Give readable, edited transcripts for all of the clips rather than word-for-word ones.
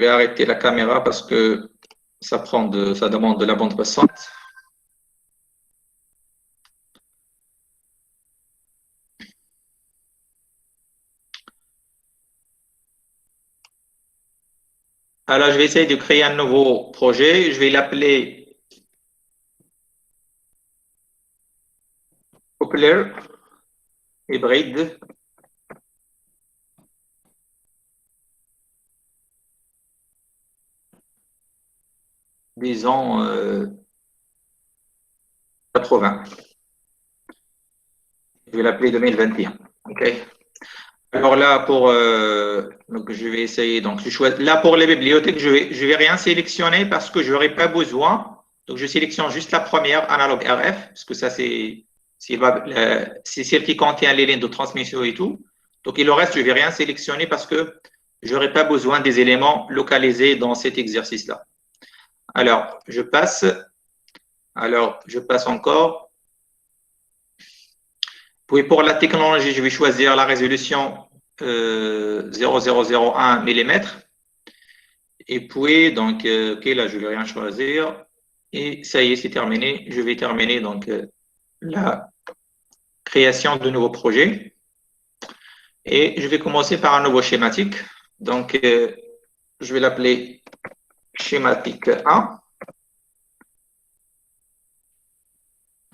Je vais arrêter la caméra parce que ça demande de la bande passante. Alors, je vais essayer de créer un nouveau projet. Je vais l'appeler Coupler hybride. Disons 80. Je vais l'appeler 2021. OK. Alors là, donc je vais essayer. Donc, là, pour les bibliothèques, je vais rien sélectionner parce que je n'aurai pas besoin. Donc, je sélectionne juste la première, analogue RF, parce que ça, c'est celle qui contient les lignes de transmission et tout. Donc, et le reste, je ne vais rien sélectionner parce que je n'aurai pas besoin des éléments localisés dans cet exercice-là. Alors, je passe. Alors, je passe encore. Puis pour la technologie, je vais choisir la résolution 0001 mm. Et puis, donc, OK, là, je ne vais rien choisir. Et ça y est, c'est terminé. Je vais terminer donc la création de nouveaux projets. Et je vais commencer par un nouveau schématique. Donc, je vais l'appeler schématique 1.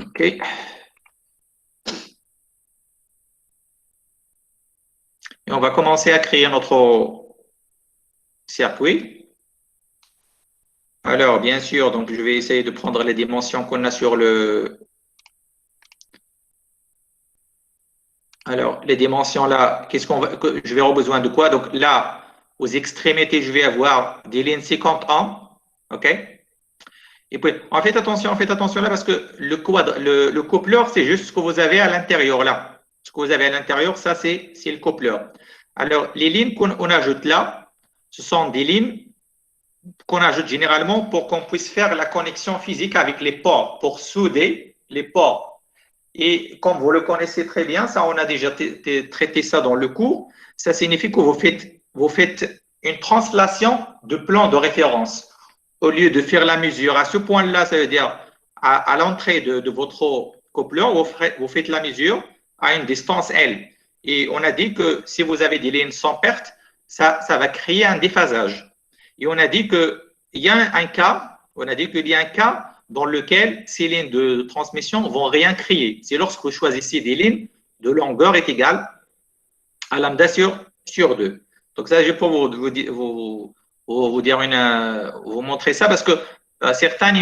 OK. Et on va commencer à créer notre circuit. Alors, bien sûr, donc je vais essayer de prendre les dimensions qu'on a sur le. Alors, les dimensions là, je vais avoir besoin de quoi? Donc là, aux extrémités, je vais avoir des lignes 51. OK? Et puis, faites attention là parce que le coupleur, c'est juste ce que vous avez à l'intérieur là. Ce que vous avez à l'intérieur, ça, c'est le coupleur. Alors, les lignes qu'on ajoute là, ce sont des lignes qu'on ajoute généralement pour qu'on puisse faire la connexion physique avec les ports, pour souder les ports. Et comme vous le connaissez très bien, ça, on a déjà traité ça dans le cours, ça signifie que vous faites une translation de plan de référence. Au lieu de faire la mesure à ce point-là, ça veut dire à l'entrée de votre coupleur, vous faites la mesure à une distance L. Et on a dit que si vous avez des lignes sans perte, ça va créer un déphasage. Et on a dit qu'il y a un cas, dans lequel ces lignes de transmission ne vont rien créer. C'est lorsque vous choisissez des lignes de longueur est égale à lambda sur 2. Donc ça, je peux vous montrer ça parce que certains,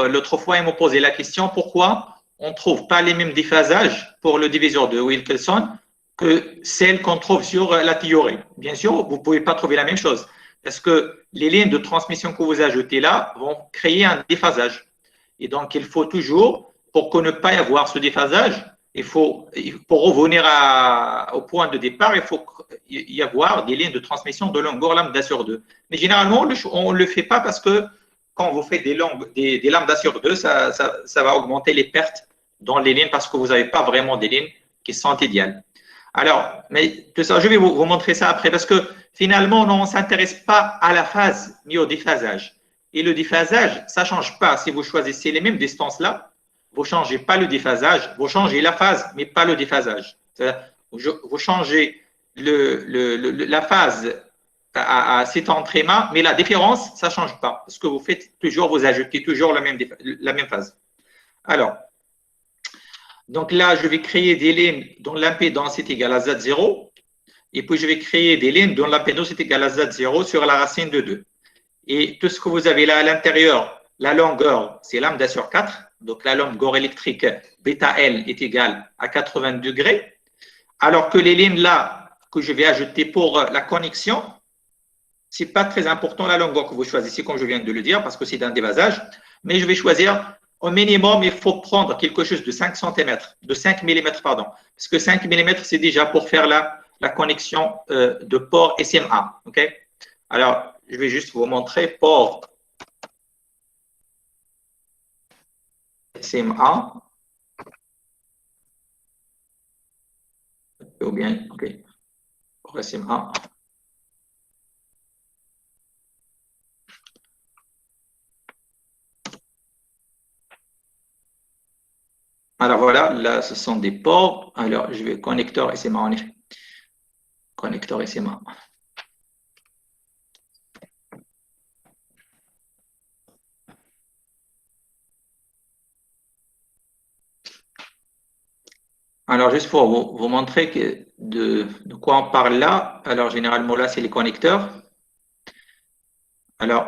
l'autre fois, ils m'ont posé la question pourquoi on ne trouve pas les mêmes déphasages pour le diviseur de Wilkinson que celles qu'on trouve sur la théorie. Bien sûr, vous ne pouvez pas trouver la même chose parce que les lignes de transmission que vous ajoutez là vont créer un déphasage. Et donc, il faut toujours, pour ne pas y avoir ce déphasage, pour revenir au point de départ, il faut y avoir des lignes de transmission de longueur lambda sur 2. Mais généralement, on ne le fait pas parce que quand vous faites des lambda sur 2, ça va augmenter les pertes dans les lignes parce que vous n'avez pas vraiment des lignes qui sont idéales. Alors, mais tout ça, je vais vous montrer ça après parce que finalement, on ne s'intéresse pas à la phase, mais au déphasage. Et le déphasage, ça ne change pas. Si vous choisissez les mêmes distances-là, vous ne changez pas le déphasage, vous changez la phase, mais pas le déphasage. Vous changez la phase à cet entraînement, mais la différence, ça ne change pas. Parce que vous ajoutez toujours la même phase. Alors, donc là, je vais créer des lignes dont l'impédance est égale à Z0. Et puis, je vais créer des lignes dont l'impédance est égale à Z0 sur la racine de 2. Et tout ce que vous avez là à l'intérieur, la longueur, c'est lambda sur 4. Donc, la longueur électrique bêta L est égale à 80 degrés. Alors que les lignes là que je vais ajouter pour la connexion, ce n'est pas très important la longueur que vous choisissez, comme je viens de le dire, parce que c'est un déphasage. Mais je vais choisir au minimum, il faut prendre quelque chose de 5 cm, de 5 mm, pardon. Parce que 5 mm, c'est déjà pour faire la connexion de port SMA. OK? Alors, je vais juste vous montrer port SMA. Ou bien, OK. Port SMA. Alors voilà, là, ce sont des ports. Alors, je vais connecteur SMA en effet. Connecteur SMA. Alors, juste pour vous montrer de quoi on parle là. Alors, généralement, là, c'est les connecteurs. Alors,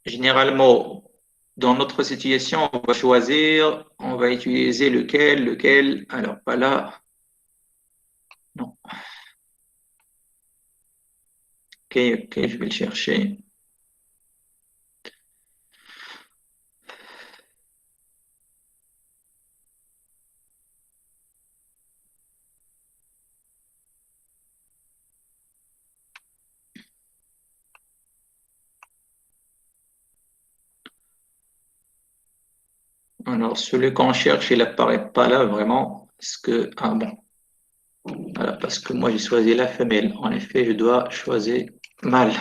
généralement, dans notre situation, on va choisir, on va utiliser lequel. Alors, pas là. Non. Ok, je vais le chercher. Alors, celui qu'on cherche, il n'apparaît pas là vraiment. Parce que, ah bon, voilà, parce que moi, j'ai choisi la femelle. En effet, je dois choisir mâle.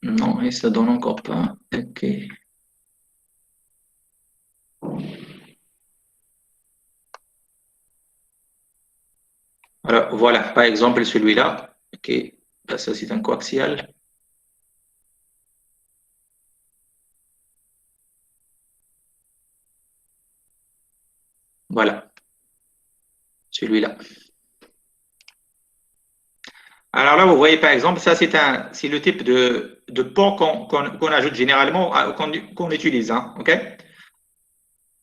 Non, et ça donne encore pas. Ok. Alors, voilà, par exemple, celui-là. Ok, là, ça, c'est un coaxial. Voilà, celui-là. Alors là, vous voyez par exemple, ça c'est le type de port qu'on ajoute généralement, qu'on utilise. Hein, ok.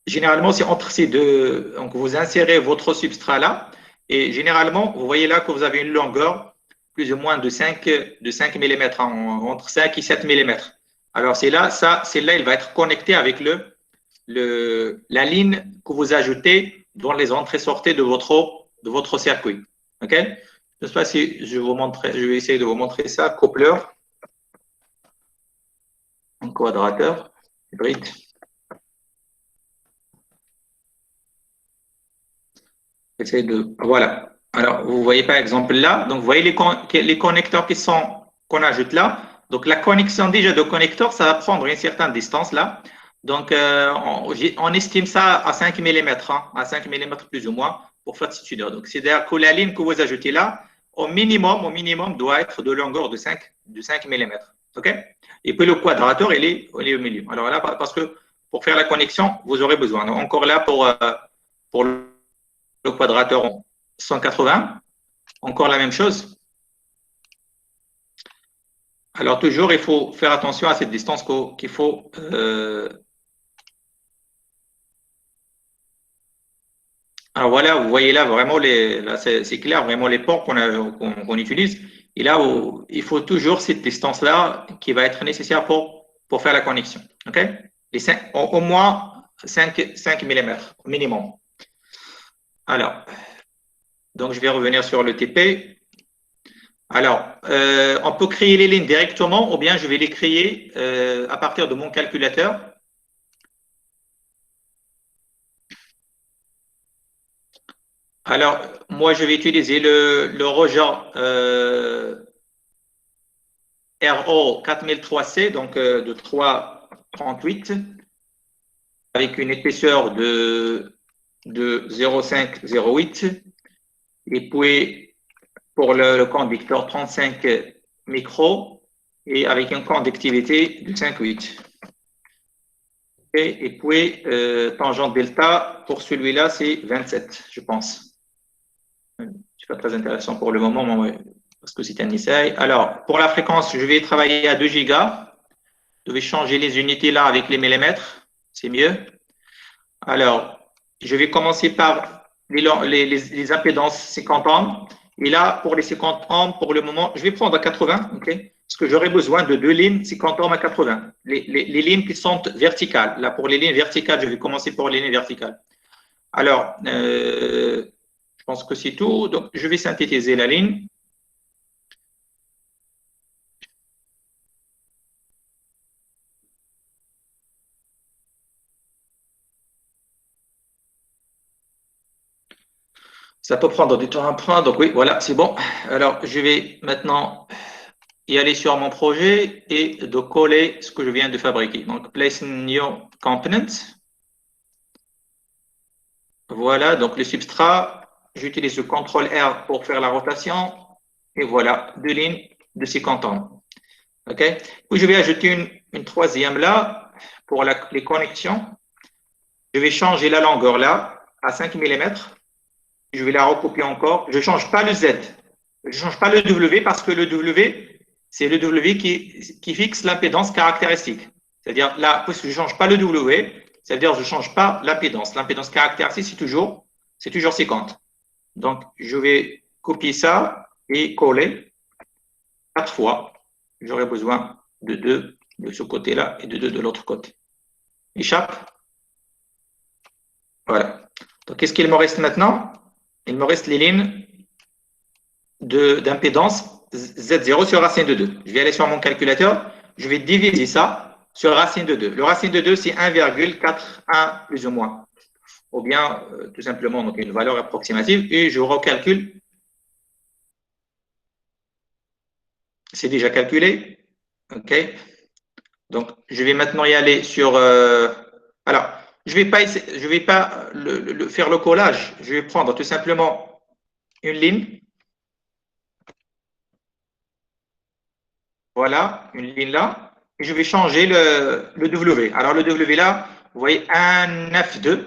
Généralement, c'est entre ces deux. Donc, vous insérez votre substrat là, et généralement, vous voyez là que vous avez une longueur plus ou moins de 5 mm, entre 5 et 7 mm. Alors, c'est là, il va être connecté avec la ligne que vous ajoutez dans les entrées-sorties de votre circuit. OK? Je ne sais pas si je vais essayer de vous montrer ça. Coupler, un quadrateur, hybride. Voilà. Alors, vous voyez par exemple là, donc vous voyez les connecteurs qu'on ajoute là. Donc, la connexion déjà de connecteurs, ça va prendre une certaine distance là. Donc, on estime ça à 5 mm, à 5 mm plus ou moins pour Flat Studio. Donc, c'est-à-dire que la ligne que vous ajoutez là, au minimum, doit être de longueur de 5 mm. OK? Et puis, le quadrateur, il est au milieu. Alors là, parce que pour faire la connexion, vous aurez besoin. Donc, encore là, pour le quadrateur 180, encore la même chose. Alors toujours, il faut faire attention à cette distance qu'il faut. Alors voilà, vous voyez là vraiment là c'est clair, vraiment les ports qu'on utilise. Et là, il faut toujours cette distance-là qui va être nécessaire pour faire la connexion. OK? Au moins 5 mm minimum. Alors, donc je vais revenir sur le TP. Alors, on peut créer les lignes directement ou bien je vais les créer à partir de mon calculateur. Alors, moi, je vais utiliser le Roger RO 4003C, donc de 3,38, avec une épaisseur de 0,508. Et puis, pour le conducteur, 35 micros et avec une conductivité de 5,8. Et puis, tangente delta, pour celui-là, c'est 27, je pense. C'est pas très intéressant pour le moment, parce que c'est un essai. Alors, pour la fréquence, je vais travailler à 2 gigas. Je vais changer les unités là avec les millimètres. C'est mieux. Alors, je vais commencer par les impédances 50 ohms. Et là, pour les 50 ohms, pour le moment, je vais prendre à 80, OK? Parce que j'aurai besoin de 2 lignes 50 ohms à 80. Les lignes qui sont verticales. Là, pour les lignes verticales, je vais commencer pour les lignes verticales. Alors, je pense que c'est tout. Donc, je vais synthétiser la ligne. Ça peut prendre du temps à prendre. Donc, oui, voilà, c'est bon. Alors, je vais maintenant y aller sur mon projet et de coller ce que je viens de fabriquer. Donc, place new component. Voilà, donc le substrat, j'utilise le CTRL-R pour faire la rotation. Et voilà, deux lignes de 50 ans. OK? Puis je vais ajouter une troisième là pour les connexions. Je vais changer la longueur là à 5 mm. Je vais la recopier encore. Je ne change pas le Z. Je ne change pas le W parce que le W, c'est le W qui fixe l'impédance caractéristique. C'est-à-dire là, puisque je ne change pas le W, c'est-à-dire que je ne change pas l'impédance. L'impédance caractéristique, c'est toujours 50. Donc, je vais copier ça et coller 4 fois. J'aurai besoin de 2 de ce côté-là et de 2 de l'autre côté. Échappe. Voilà. Donc, qu'est-ce qu'il me reste maintenant? Il me reste les lignes d'impédance Z0 sur racine de 2. Je vais aller sur mon calculateur. Je vais diviser ça sur racine de 2. Le racine de 2, c'est 1,41 plus ou moins. Ou bien, tout simplement, donc une valeur approximative. Et je recalcule. C'est déjà calculé. OK. Donc, je vais maintenant y aller sur… alors, je ne vais pas faire le collage. Je vais prendre tout simplement une ligne. Voilà, une ligne là. Et je vais changer le W. Alors, le W là, vous voyez un F2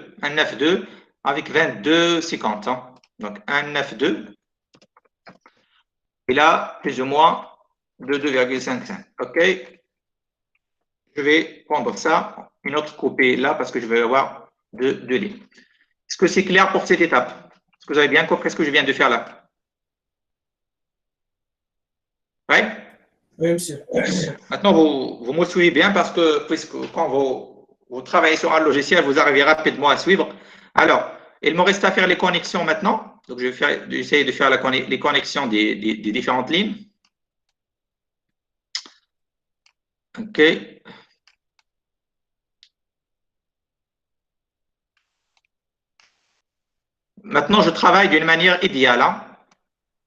avec 22,50. Hein. Donc, un F2. Et là, plus ou moins de 2,55. OK. Je vais prendre ça, une autre copie là, parce que je vais avoir deux lignes. Est-ce que c'est clair pour cette étape? Est-ce que vous avez bien compris ce que je viens de faire là? Oui? Oui, monsieur. Maintenant, vous me suivez bien parce que puisque quand vous travaillez sur un logiciel, vous arrivez rapidement à suivre. Alors, il me reste à faire les connexions maintenant. Donc, je vais essayer de faire les connexions des différentes lignes. OK. Maintenant, je travaille d'une manière idéale. Hein.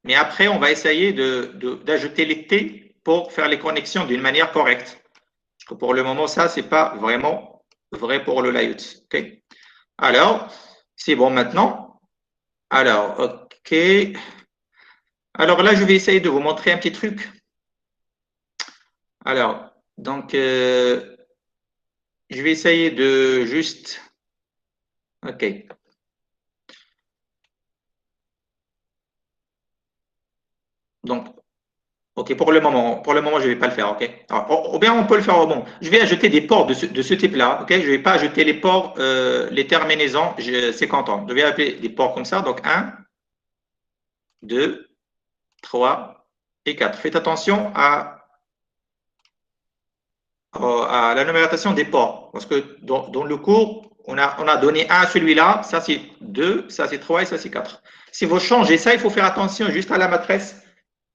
Mais après, on va essayer d'ajouter les T pour faire les connexions d'une manière correcte. Parce que pour le moment, ça, ce n'est pas vraiment vrai pour le layout. Okay. Alors, c'est bon maintenant. Alors, OK. Alors là, je vais essayer de vous montrer un petit truc. Alors, donc, je vais essayer de juste… OK. Donc, OK, pour le moment, je ne vais pas le faire, OK? Alors, ou bien on peut le faire, bon, je vais ajouter des ports de ce type-là, OK? Je ne vais pas ajouter les ports, les terminaisons, c'est content. Je vais appeler des ports comme ça, donc 1, 2, 3 et 4. Faites attention à la numérotation des ports, parce que dans le cours, on a donné 1 à celui-là, ça c'est 2, ça c'est 3 et ça c'est 4. Si vous changez ça, il faut faire attention juste à la matrice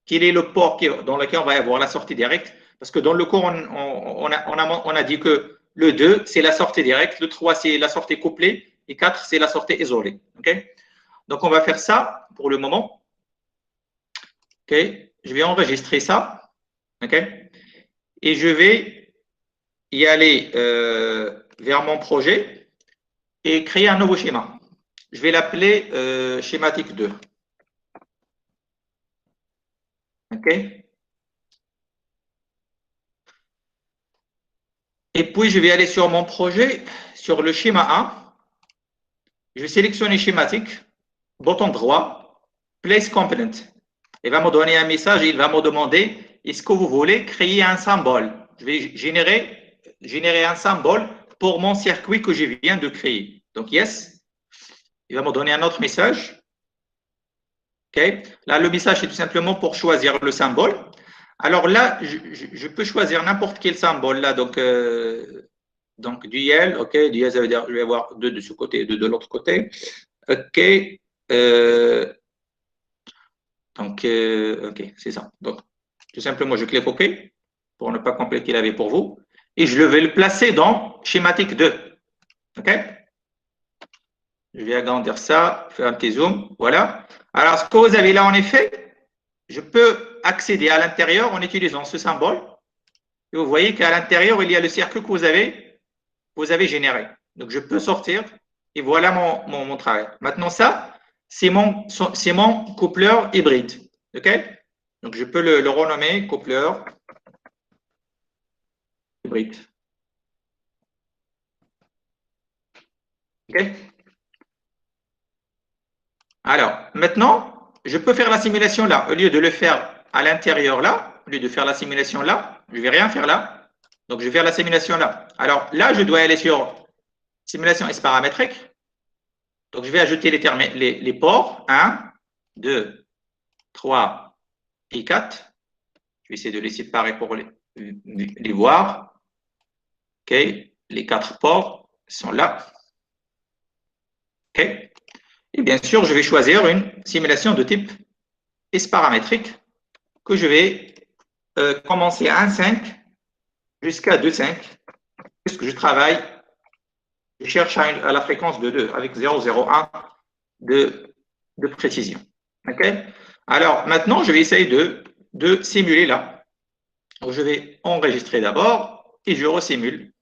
quel est le port dans lequel on va avoir la sortie directe. Parce que dans le cours, on a dit que le 2, c'est la sortie directe, le 3, c'est la sortie couplée, et 4, c'est la sortie isolée. Okay? Donc, on va faire ça pour le moment. Okay? Je vais enregistrer ça. Okay? Et je vais y aller vers mon projet et créer un nouveau schéma. Je vais l'appeler schématique 2. OK? Et puis, je vais aller sur mon projet, sur le schéma 1. Je vais sélectionner schématique, bouton droit, place component. Il va me donner un message et il va me demander est-ce que vous voulez créer un symbole? Je vais générer un symbole pour mon circuit que je viens de créer. Donc, yes. Il va me donner un autre message. OK. Là, le message, c'est tout simplement pour choisir le symbole. Alors là, je peux choisir n'importe quel symbole. Là, donc duel, OK. Duel, ça veut dire je vais avoir 2 de ce côté et 2 de l'autre côté. OK. Donc, OK, c'est ça. Donc, tout simplement, je clique OK pour ne pas compléter la vie pour vous. Et je vais le placer dans schématique 2. OK? Je vais agrandir ça, faire un petit zoom. Voilà. Alors, ce que vous avez là, en effet, je peux accéder à l'intérieur en utilisant ce symbole. Et vous voyez qu'à l'intérieur, il y a le circuit que vous avez généré. Donc, je peux sortir et voilà mon travail. Maintenant, ça, c'est mon coupleur hybride. OK? Donc, je peux le renommer coupleur hybride. OK? Alors, maintenant, je peux faire la simulation là. Au lieu de le faire à l'intérieur là, au lieu de faire la simulation là, je ne vais rien faire là. Donc, je vais faire la simulation là. Alors, là, je dois aller sur simulation S paramétrique. Donc, je vais ajouter les ports 1, 2, 3 et 4. Je vais essayer de les séparer pour les voir. OK. Les 4 ports sont là. OK. Et bien sûr, je vais choisir une simulation de type S paramétrique que je vais commencer à 1,5 jusqu'à 2,5 puisque je travaille, je cherche à la fréquence de 2 avec 0,01 de précision. OK. Alors, maintenant, je vais essayer de simuler là. Donc, je vais enregistrer d'abord et je resimule.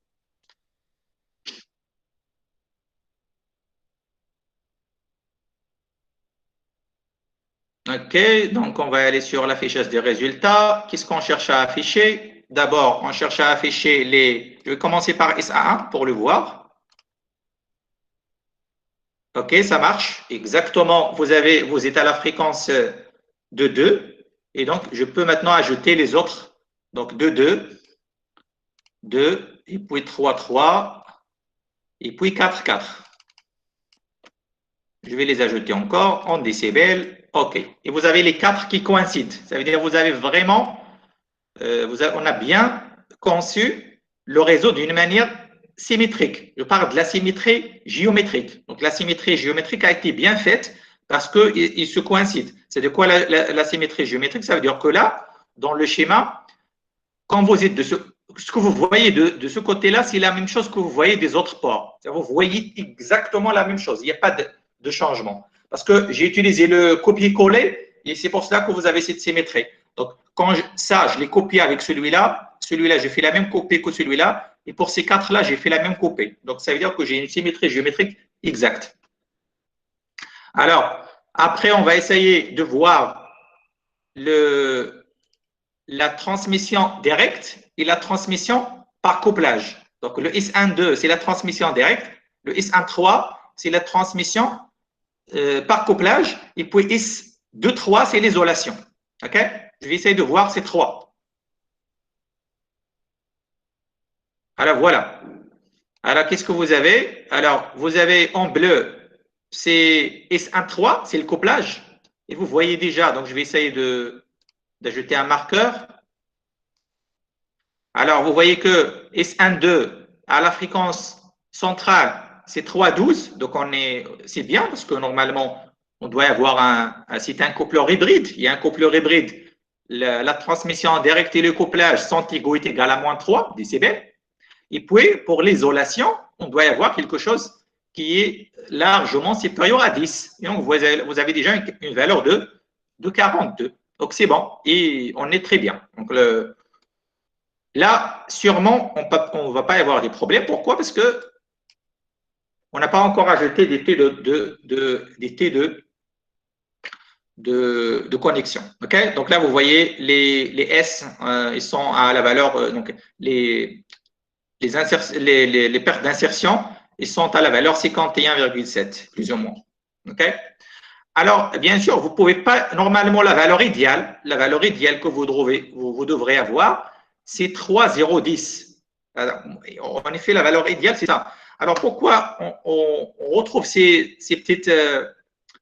OK, donc on va aller sur l'affichage des résultats. Qu'est-ce qu'on cherche à afficher? D'abord, on cherche à afficher les… Je vais commencer par SA1 pour le voir. OK, ça marche. Exactement, vous êtes à la fréquence de 2. Et donc, je peux maintenant ajouter les autres. Donc, 2, 2, 2, et puis 3, 3, et puis 4, 4. Je vais les ajouter encore en décibels. OK. Et vous avez les 4 qui coïncident. Ça veut dire que vous avez vraiment… on a bien conçu le réseau d'une manière symétrique. Je parle de la symétrie géométrique. Donc, la symétrie géométrique a été bien faite parce qu'ils se coïncident. C'est de quoi la symétrie géométrique? Ça veut dire que là, dans le schéma, quand vous êtes ce que vous voyez de ce côté-là, c'est la même chose que vous voyez des autres ports. Vous voyez exactement la même chose. Il n'y a pas de changement. Parce que j'ai utilisé le copier-coller et c'est pour cela que vous avez cette symétrie. Donc, quand je l'ai copié avec celui-là, j'ai fait la même copie que celui-là, et pour ces 4-là, j'ai fait la même copie. Donc, ça veut dire que j'ai une symétrie géométrique exacte. Alors, après, on va essayer de voir la transmission directe et la transmission par couplage. Donc, le S1.2, c'est la transmission directe. Le S1.3, c'est la transmission par couplage. Et puis, S2.3, c'est l'isolation. OK? Je vais essayer de voir ces trois. Alors, voilà. Alors, qu'est-ce que vous avez? Alors, vous avez en bleu, c'est S1.3, c'est le couplage. Et vous voyez déjà, donc je vais essayer d'ajouter un marqueur. Alors, vous voyez que S1.2 à la fréquence centrale, c'est 3,12. Donc, c'est bien parce que normalement, on doit avoir c'est un coupleur hybride. Il y a un coupleur hybride. La transmission directe et le couplage sont égaux est égal à moins 3 décibels. Et puis, pour l'isolation, on doit y avoir quelque chose qui est largement supérieur à 10. Et donc, vous avez déjà une valeur de 42. Donc, c'est bon. Et on est très bien. Donc, là, sûrement, on ne va pas y avoir des problèmes. Pourquoi? Parce que on n'a pas encore ajouté des T de connexion. Okay? Donc là, vous voyez, les S, ils sont à la valeur, donc les pertes d'insertion, ils sont à la valeur 51,7, plus ou moins. Okay? Alors, bien sûr, vous ne pouvez pas, normalement, la valeur idéale que vous devrez avoir, c'est 3,010. En effet, la valeur idéale, c'est ça. Alors, pourquoi on retrouve ces petites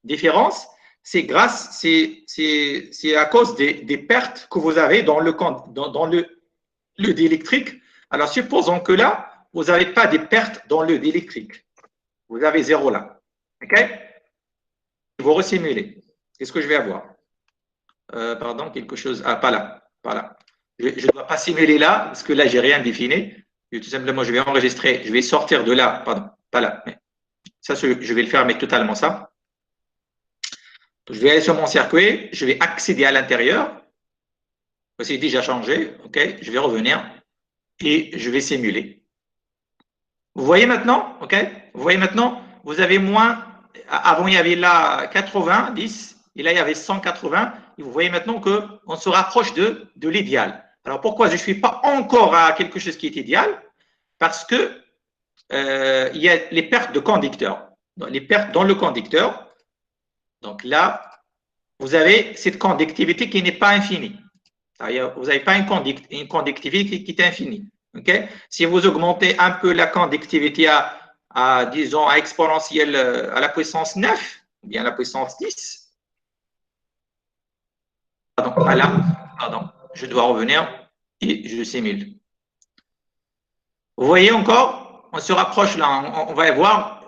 différences? C'est à cause des pertes que vous avez dans le d'électrique. Alors, supposons que là, vous n'avez pas de pertes dans le d'électrique. Vous avez 0 là. OK? Vous resimulez. Qu'est-ce que je vais avoir? Pardon, quelque chose. Ah, pas là. Pas là. Je ne dois pas simuler là, parce que là, je n'ai rien défini. Tout simplement, je vais enregistrer. Je vais sortir de là. Pardon, pas là. Mais ça, je vais le faire, mais totalement ça. Je vais aller sur mon circuit. Je vais accéder à l'intérieur. C'est déjà changé. OK, je vais revenir et je vais simuler. Vous voyez maintenant, OK? Vous voyez maintenant, vous avez moins. Avant, il y avait là 90, et là, il y avait 180. Et vous voyez maintenant qu'on se rapproche de l'idéal. Alors, pourquoi je ne suis pas encore à quelque chose qui est idéal? Parce que il y a les pertes de conducteurs. Les pertes dans le conducteur. Donc là, vous avez cette conductivité qui n'est pas infinie. Vous n'avez pas une conductivité qui est infinie. Okay? Si vous augmentez un peu la conductivité disons, à exponentielle à la puissance 9, ou bien à la puissance 10, pardon, je dois revenir et je simule. Vous voyez encore, on se rapproche là, on va avoir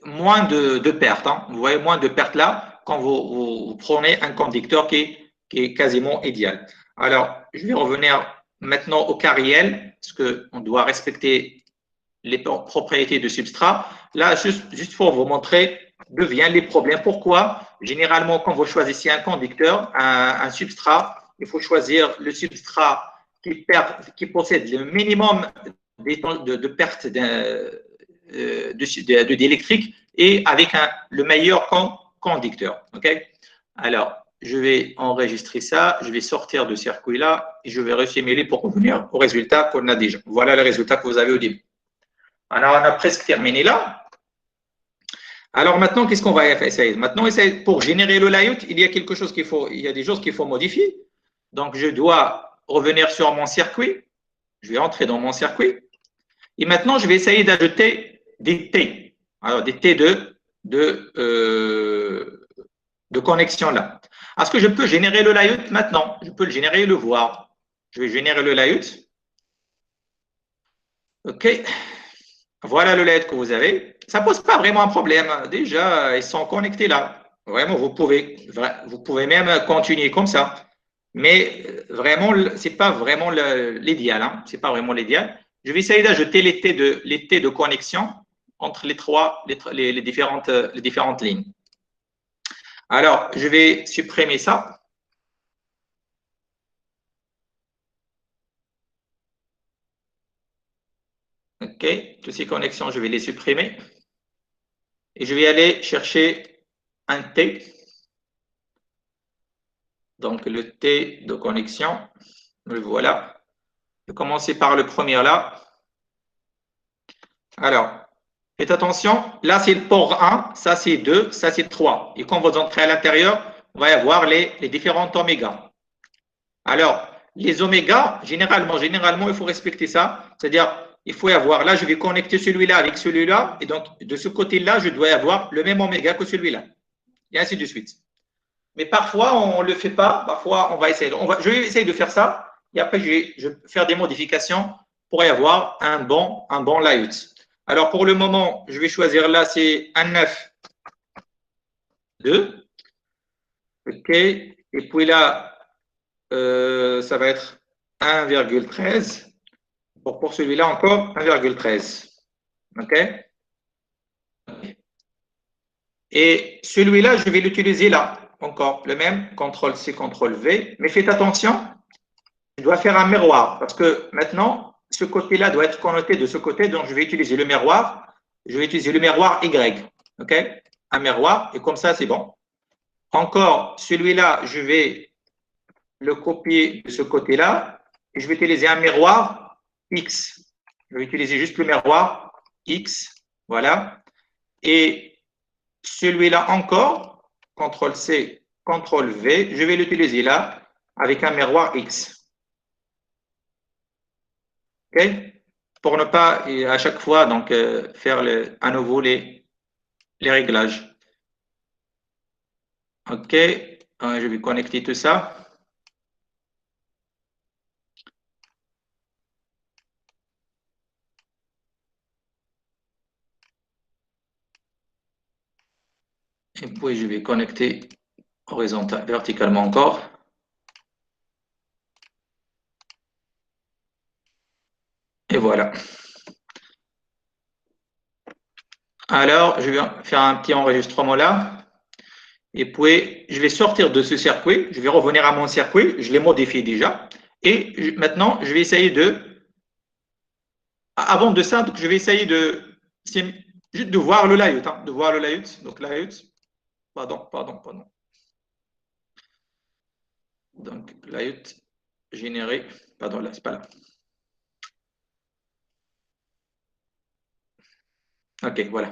moins de pertes. Hein. Vous voyez moins de pertes là quand vous prenez un conducteur qui est quasiment idéal. Alors, je vais revenir maintenant au cas réel, parce qu'on doit respecter les propriétés de substrat. Là, juste pour vous montrer d'où viennent les problèmes. Pourquoi? Généralement, quand vous choisissez un conducteur, un substrat, il faut choisir le substrat qui possède le minimum de perte d'électrique et avec le meilleur conducteur. Okay? Alors, je vais enregistrer ça, je vais sortir de ce circuit-là et je vais resimuler pour revenir au résultat qu'on a déjà. Voilà le résultat que vous avez au début. Alors, on a presque terminé là. Alors maintenant, qu'est-ce qu'on va essayer? Maintenant, pour générer le layout, il y a quelque chose il y a des choses qu'il faut modifier. Donc, je dois revenir sur mon circuit. Je vais entrer dans mon circuit. Et maintenant, je vais essayer d'ajouter des T. Alors, des T de connexion là. Est-ce que je peux générer le layout maintenant? Je peux le générer et le voir. Je vais générer le layout. OK. Voilà le layout que vous avez. Ça ne pose pas vraiment un problème. Déjà, ils sont connectés là. Vraiment, vous pouvez même continuer comme ça. Mais vraiment, ce n'est pas vraiment l'idéal. Hein. Ce n'est pas vraiment l'idéal. Je vais essayer d'ajouter les T de connexion entre les différentes lignes. Alors, je vais supprimer ça. OK. Toutes ces connexions, je vais les supprimer. Et je vais aller chercher un T. Donc, le T de connexion, le voilà. Je vais commencer par le premier là. Alors, faites attention, là c'est le port 1, ça c'est 2, ça c'est 3. Et quand vous entrez à l'intérieur, on va y avoir les différents oméga. Alors, les oméga, généralement, il faut respecter ça. C'est-à-dire, il faut y avoir, là je vais connecter celui-là avec celui-là. Et donc, de ce côté-là, je dois avoir le même oméga que celui-là. Et ainsi de suite. Mais parfois, on ne le fait pas. Parfois, on va essayer. Je vais essayer de faire ça. Et après, je vais faire des modifications pour y avoir un bon layout. Alors, pour le moment, je vais choisir là, c'est un 9, 2. OK. Et puis là, ça va être 1,13. Pour celui-là, encore 1,13. OK. Et celui-là, je vais l'utiliser là. Encore le même, CTRL-C, CTRL-V. Mais faites attention, je dois faire un miroir parce que maintenant, ce côté-là doit être connoté de ce côté. Donc, je vais utiliser le miroir. Je vais utiliser le miroir Y. OK? Un miroir. Et comme ça, c'est bon. Encore, celui-là, je vais le copier de ce côté-là. Et je vais utiliser un miroir X. Je vais utiliser juste le miroir X. Voilà. Et celui-là encore, CTRL-C, CTRL-V, je vais l'utiliser là avec un miroir X. OK? Pour ne pas à chaque fois donc, faire à nouveau les réglages. OK, je vais connecter tout ça. Et puis, je vais connecter verticalement encore. Et voilà. Alors, je vais faire un petit enregistrement là. Et puis, je vais sortir de ce circuit, je vais revenir à mon circuit, je l'ai modifié déjà. Et maintenant, je vais essayer avant de ça, donc je vais essayer juste de voir le layout, hein, de voir le layout. Donc, layout, pardon. Donc, layout généré, pardon, là, c'est pas là. OK, voilà.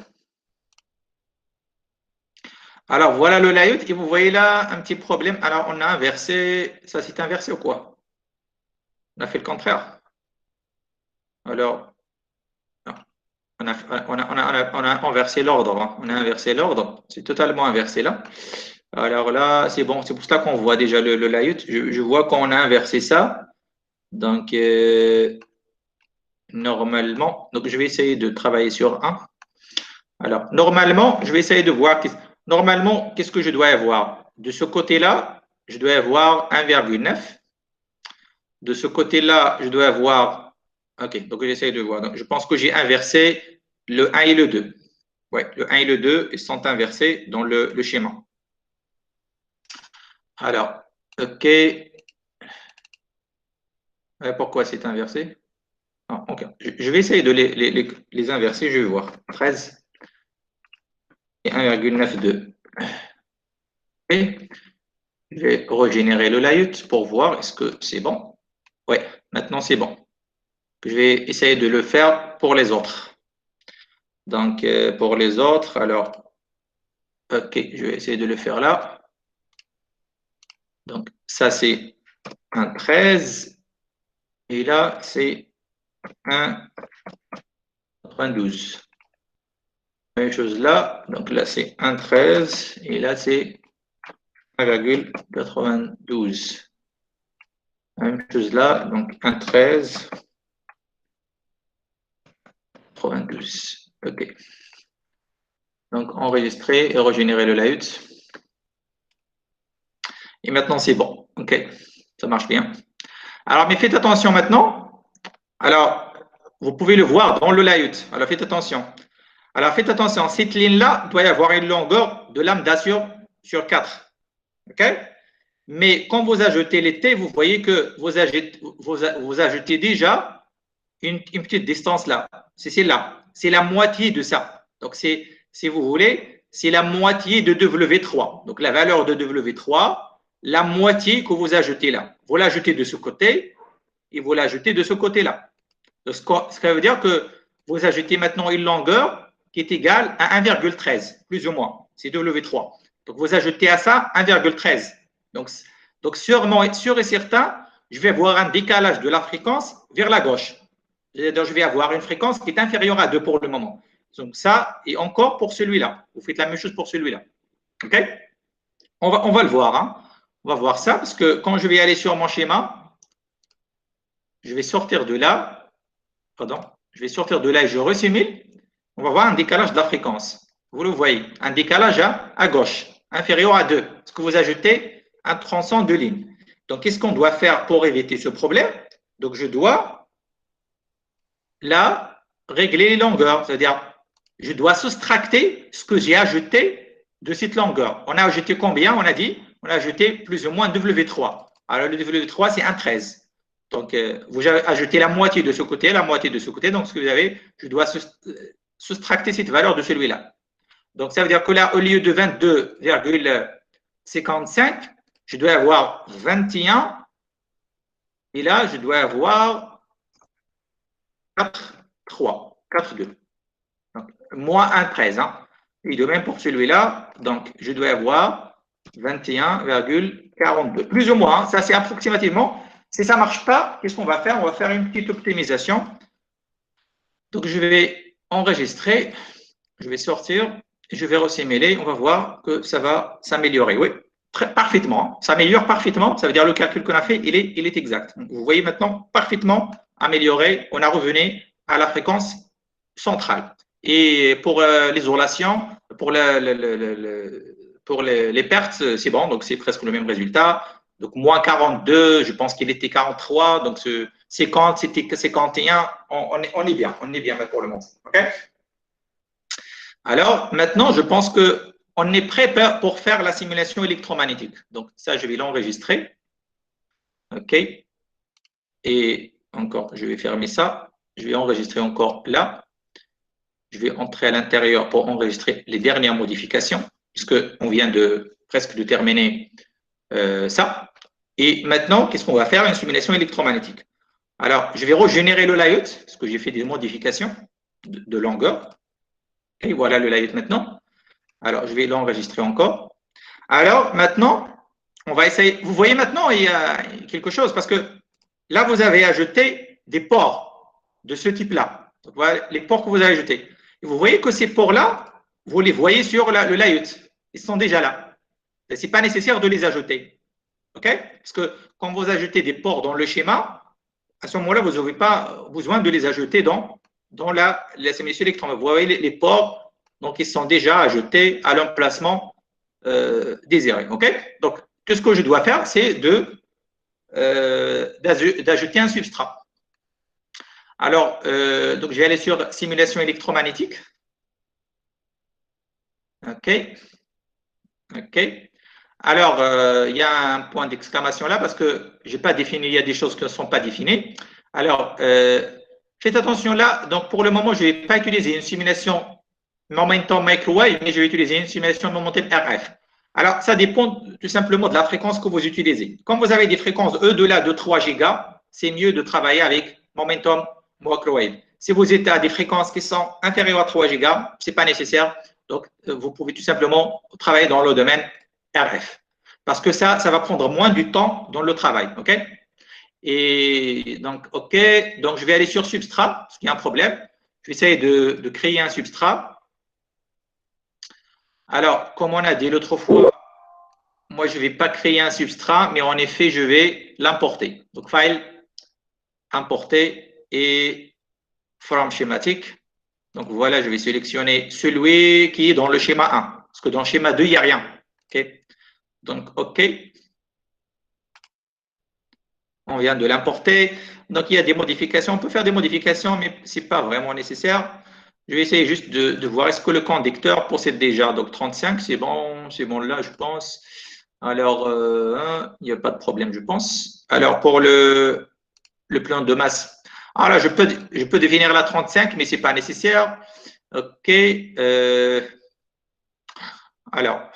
Alors, voilà le layout et vous voyez là un petit problème. Alors, on a inversé, ça c'est inversé ou quoi? On a fait le contraire. Alors, non. On a inversé l'ordre, hein. On a inversé l'ordre. C'est totalement inversé là. Alors là, c'est bon. C'est pour ça qu'on voit déjà le layout. Je vois qu'on a inversé ça. Donc, normalement, donc je vais essayer de travailler sur un. Alors, normalement, je vais essayer de voir. Normalement, qu'est-ce que je dois avoir? De ce côté-là, je dois avoir 1,9. De ce côté-là, je dois avoir. OK, donc j'essaie de voir. Donc, je pense que j'ai inversé le 1 et le 2. Oui, le 1 et le 2 sont inversés dans le schéma. Alors, OK. Pourquoi c'est inversé? Ah, OK. Je vais essayer de les inverser, je vais voir. 13 et 1,92. Et je vais régénérer le layout pour voir est-ce que c'est bon. Oui, maintenant c'est bon. Je vais essayer de le faire pour les autres. Donc, pour les autres, alors, OK, je vais essayer de le faire là. Donc, ça c'est un 13 et là c'est un 92. Même chose là, donc là c'est 1,13 et là c'est 1,92. Même chose là, donc 1,13, 92. OK. Donc enregistrer et régénérer le layout. Et maintenant c'est bon. OK, ça marche bien. Alors, mais faites attention maintenant. Alors, vous pouvez le voir dans le layout. Alors, faites attention. Alors, faites attention, cette ligne-là doit y avoir une longueur de lambda sur 4. OK? Mais quand vous ajoutez les t, vous voyez que vous ajoutez déjà une petite distance là. C'est celle-là. C'est la moitié de ça. Donc, si vous voulez, c'est la moitié de W3. Donc, la valeur de W3, la moitié que vous ajoutez là. Vous l'ajoutez de ce côté et vous l'ajoutez de ce côté-là. Ce qui veut dire que vous ajoutez maintenant une longueur qui est égale à 1,13, plus ou moins. C'est W3. Donc, vous ajoutez à ça 1,13. Donc sûr et certain, je vais avoir un décalage de la fréquence vers la gauche. Donc, je vais avoir une fréquence qui est inférieure à 2 pour le moment. Donc, ça, et encore pour celui-là. Vous faites la même chose pour celui-là. OK? On va le voir. Hein? On va voir ça parce que quand je vais aller sur mon schéma, je vais sortir de là. Pardon. Je vais sortir de là et je resimule. On va voir un décalage de la fréquence. Vous le voyez. Un décalage à gauche, inférieur à 2. Parce que vous ajoutez un tronçon de ligne. Donc, qu'est-ce qu'on doit faire pour éviter ce problème? Donc, je dois là régler les longueurs. C'est-à-dire, je dois soustracter ce que j'ai ajouté de cette longueur. On a ajouté combien? On a dit, on a ajouté plus ou moins W3. Alors, le W3, c'est 1,13. Donc, vous ajoutez la moitié de ce côté, la moitié de ce côté. Donc, ce que vous avez, je dois soustracter cette valeur de celui-là. Donc, ça veut dire que là, au lieu de 22,55, je dois avoir 21. Et là, je dois avoir 4,3, 4,2. Moins 1,13. Hein. Et de même pour celui-là, donc je dois avoir 21,42. Plus ou moins, hein, ça c'est approximativement. Si ça ne marche pas, qu'est-ce qu'on va faire? On va faire une petite optimisation. Donc je vais enregistrer, je vais sortir, je vais resimuler, on va voir que ça va s'améliorer. Oui, parfaitement. Ça améliore parfaitement, ça veut dire le calcul qu'on a fait, il est exact. Donc, vous voyez maintenant parfaitement amélioré, on a revenu à la fréquence centrale. Et pour l'isolation, pour les pertes, c'est bon, donc c'est presque le même résultat. Donc, moins 42, je pense qu'il était 43, donc 50, c'était 51, on est bien, pour le moment. OK? Alors, maintenant, je pense que on est prêt pour faire la simulation électromagnétique. Donc, ça, je vais l'enregistrer. OK. Et encore, je vais fermer ça. Je vais enregistrer encore là. Je vais entrer à l'intérieur pour enregistrer les dernières modifications, puisqu'on vient presque de terminer ça. Et maintenant, qu'est-ce qu'on va faire? Une simulation électromagnétique. Alors, je vais régénérer le layout, parce que j'ai fait des modifications de longueur. Et voilà le layout maintenant. Alors, je vais l'enregistrer encore. Alors, maintenant, on va essayer. Vous voyez maintenant, il y a quelque chose, parce que là, vous avez ajouté des ports de ce type-là. Voilà les ports que vous avez ajoutés. Et vous voyez que ces ports-là, vous les voyez sur le layout. Ils sont déjà là. Ce n'est pas nécessaire de les ajouter. OK? Parce que quand vous ajoutez des ports dans le schéma, à ce moment-là, vous n'avez pas besoin de les ajouter dans la simulation électromagnétique. Vous voyez les ports, donc ils sont déjà ajoutés à l'emplacement désiré. OK? Donc, tout ce que je dois faire, c'est d'ajouter un substrat. Alors, donc je vais aller sur simulation électromagnétique. OK. OK. Alors, il y a un point d'exclamation là parce que je n'ai pas défini, il y a des choses qui ne sont pas définies. Alors, faites attention là. Donc, pour le moment, je ne vais pas utiliser une simulation momentum microwave, mais je vais utiliser une simulation momentum RF. Alors, ça dépend tout simplement de la fréquence que vous utilisez. Quand vous avez des fréquences au-delà de 3 gigas, c'est mieux de travailler avec momentum microwave. Si vous êtes à des fréquences qui sont inférieures à 3 gigas, ce n'est pas nécessaire. Donc, vous pouvez tout simplement travailler dans le domaine RF. Parce que ça va prendre moins du temps dans le travail. OK? Et donc, OK. Donc, je vais aller sur substrat, parce qu'il y a un problème. Je vais essayer de créer un substrat. Alors, comme on a dit l'autre fois, moi, je ne vais pas créer un substrat, mais en effet, je vais l'importer. Donc, file, importer et from schématique. Donc, voilà, je vais sélectionner celui qui est dans le schéma 1. Parce que dans le schéma 2, il n'y a rien. OK? Donc, OK. On vient de l'importer. Donc, il y a des modifications. On peut faire des modifications, mais ce n'est pas vraiment nécessaire. Je vais essayer juste de voir est-ce que le conducteur possède déjà. Donc, 35, c'est bon là, je pense. Alors, il n'y a pas de problème, je pense. Alors, pour le plan de masse, là, je peux définir la 35, mais ce n'est pas nécessaire. OK. Alors,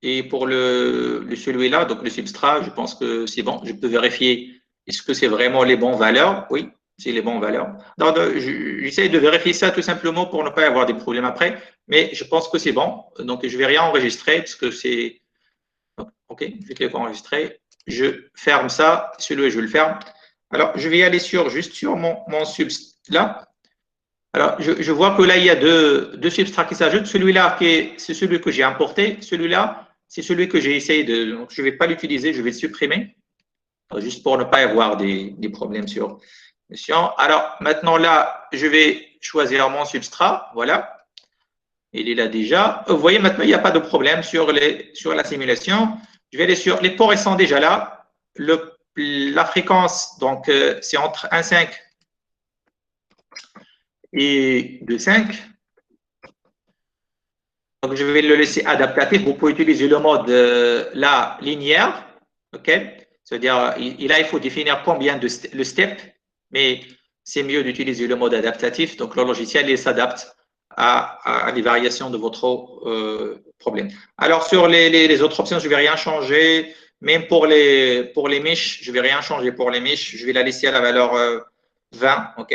et pour celui-là, donc le substrat, je pense que c'est bon. Je peux vérifier est-ce que c'est vraiment les bonnes valeurs. Oui, c'est les bonnes valeurs. Donc, j'essaie de vérifier ça tout simplement pour ne pas avoir des problèmes après. Mais je pense que c'est bon. Donc, je ne vais rien enregistrer parce que c'est… OK, je vais cliquer enregistrer. Je ferme ça. Celui-là, je le ferme. Alors, je vais aller juste sur mon substrat. Alors, je vois que là, il y a deux substrats qui s'ajoutent. Celui-là, c'est celui que j'ai importé. Celui-là, c'est celui que j'ai essayé de… Donc, je ne vais pas l'utiliser, je vais le supprimer, juste pour ne pas avoir des problèmes sur… Alors, maintenant, là, je vais choisir mon substrat. Voilà. Il est là déjà. Vous voyez, maintenant, il n'y a pas de problème sur la simulation. Je vais aller sur… Les ports, ils sont déjà là. La fréquence, donc, c'est entre 1,5 et 2,5. Donc, je vais le laisser adaptatif. Vous pouvez utiliser le mode linéaire. OK? C'est-à-dire, là, il faut définir combien le step, mais c'est mieux d'utiliser le mode adaptatif. Donc, le logiciel, il s'adapte à les variations de votre problème. Alors, sur les autres options, je ne vais rien changer. Même pour les mèches, je ne vais rien changer pour les mèches. Je vais la laisser à la valeur 20. OK?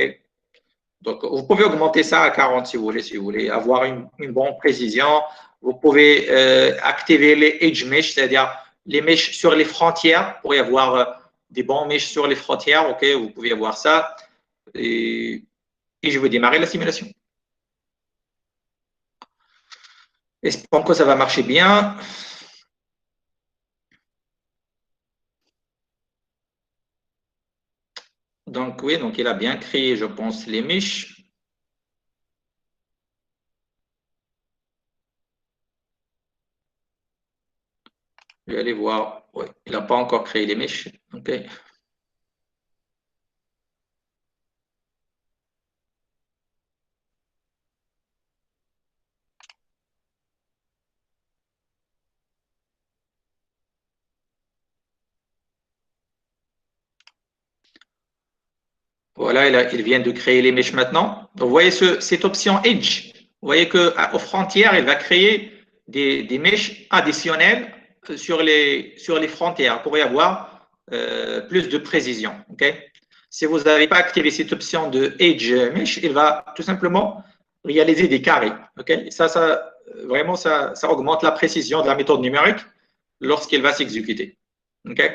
Donc, vous pouvez augmenter ça à 40 si vous voulez avoir une bonne précision. Vous pouvez activer les edge mesh, c'est-à-dire les mèches sur les frontières pour y avoir des bons mèches sur les frontières. OK, vous pouvez avoir ça. Et je vais démarrer la simulation. Espérons que ça va marcher bien. Donc, oui, donc il a bien créé, je pense, les mèches. Je vais aller voir. Oui, il n'a pas encore créé les mèches. OK. Voilà, il vient de créer les mèches maintenant. Vous voyez cette option Edge. Vous voyez qu'aux frontières, il va créer des mèches additionnelles sur les frontières pour y avoir plus de précision. Okay? Si vous n'avez pas activé cette option de Edge Mesh, il va tout simplement réaliser des carrés. Okay? Vraiment, ça augmente la précision de la méthode numérique lorsqu'il va s'exécuter. Okay?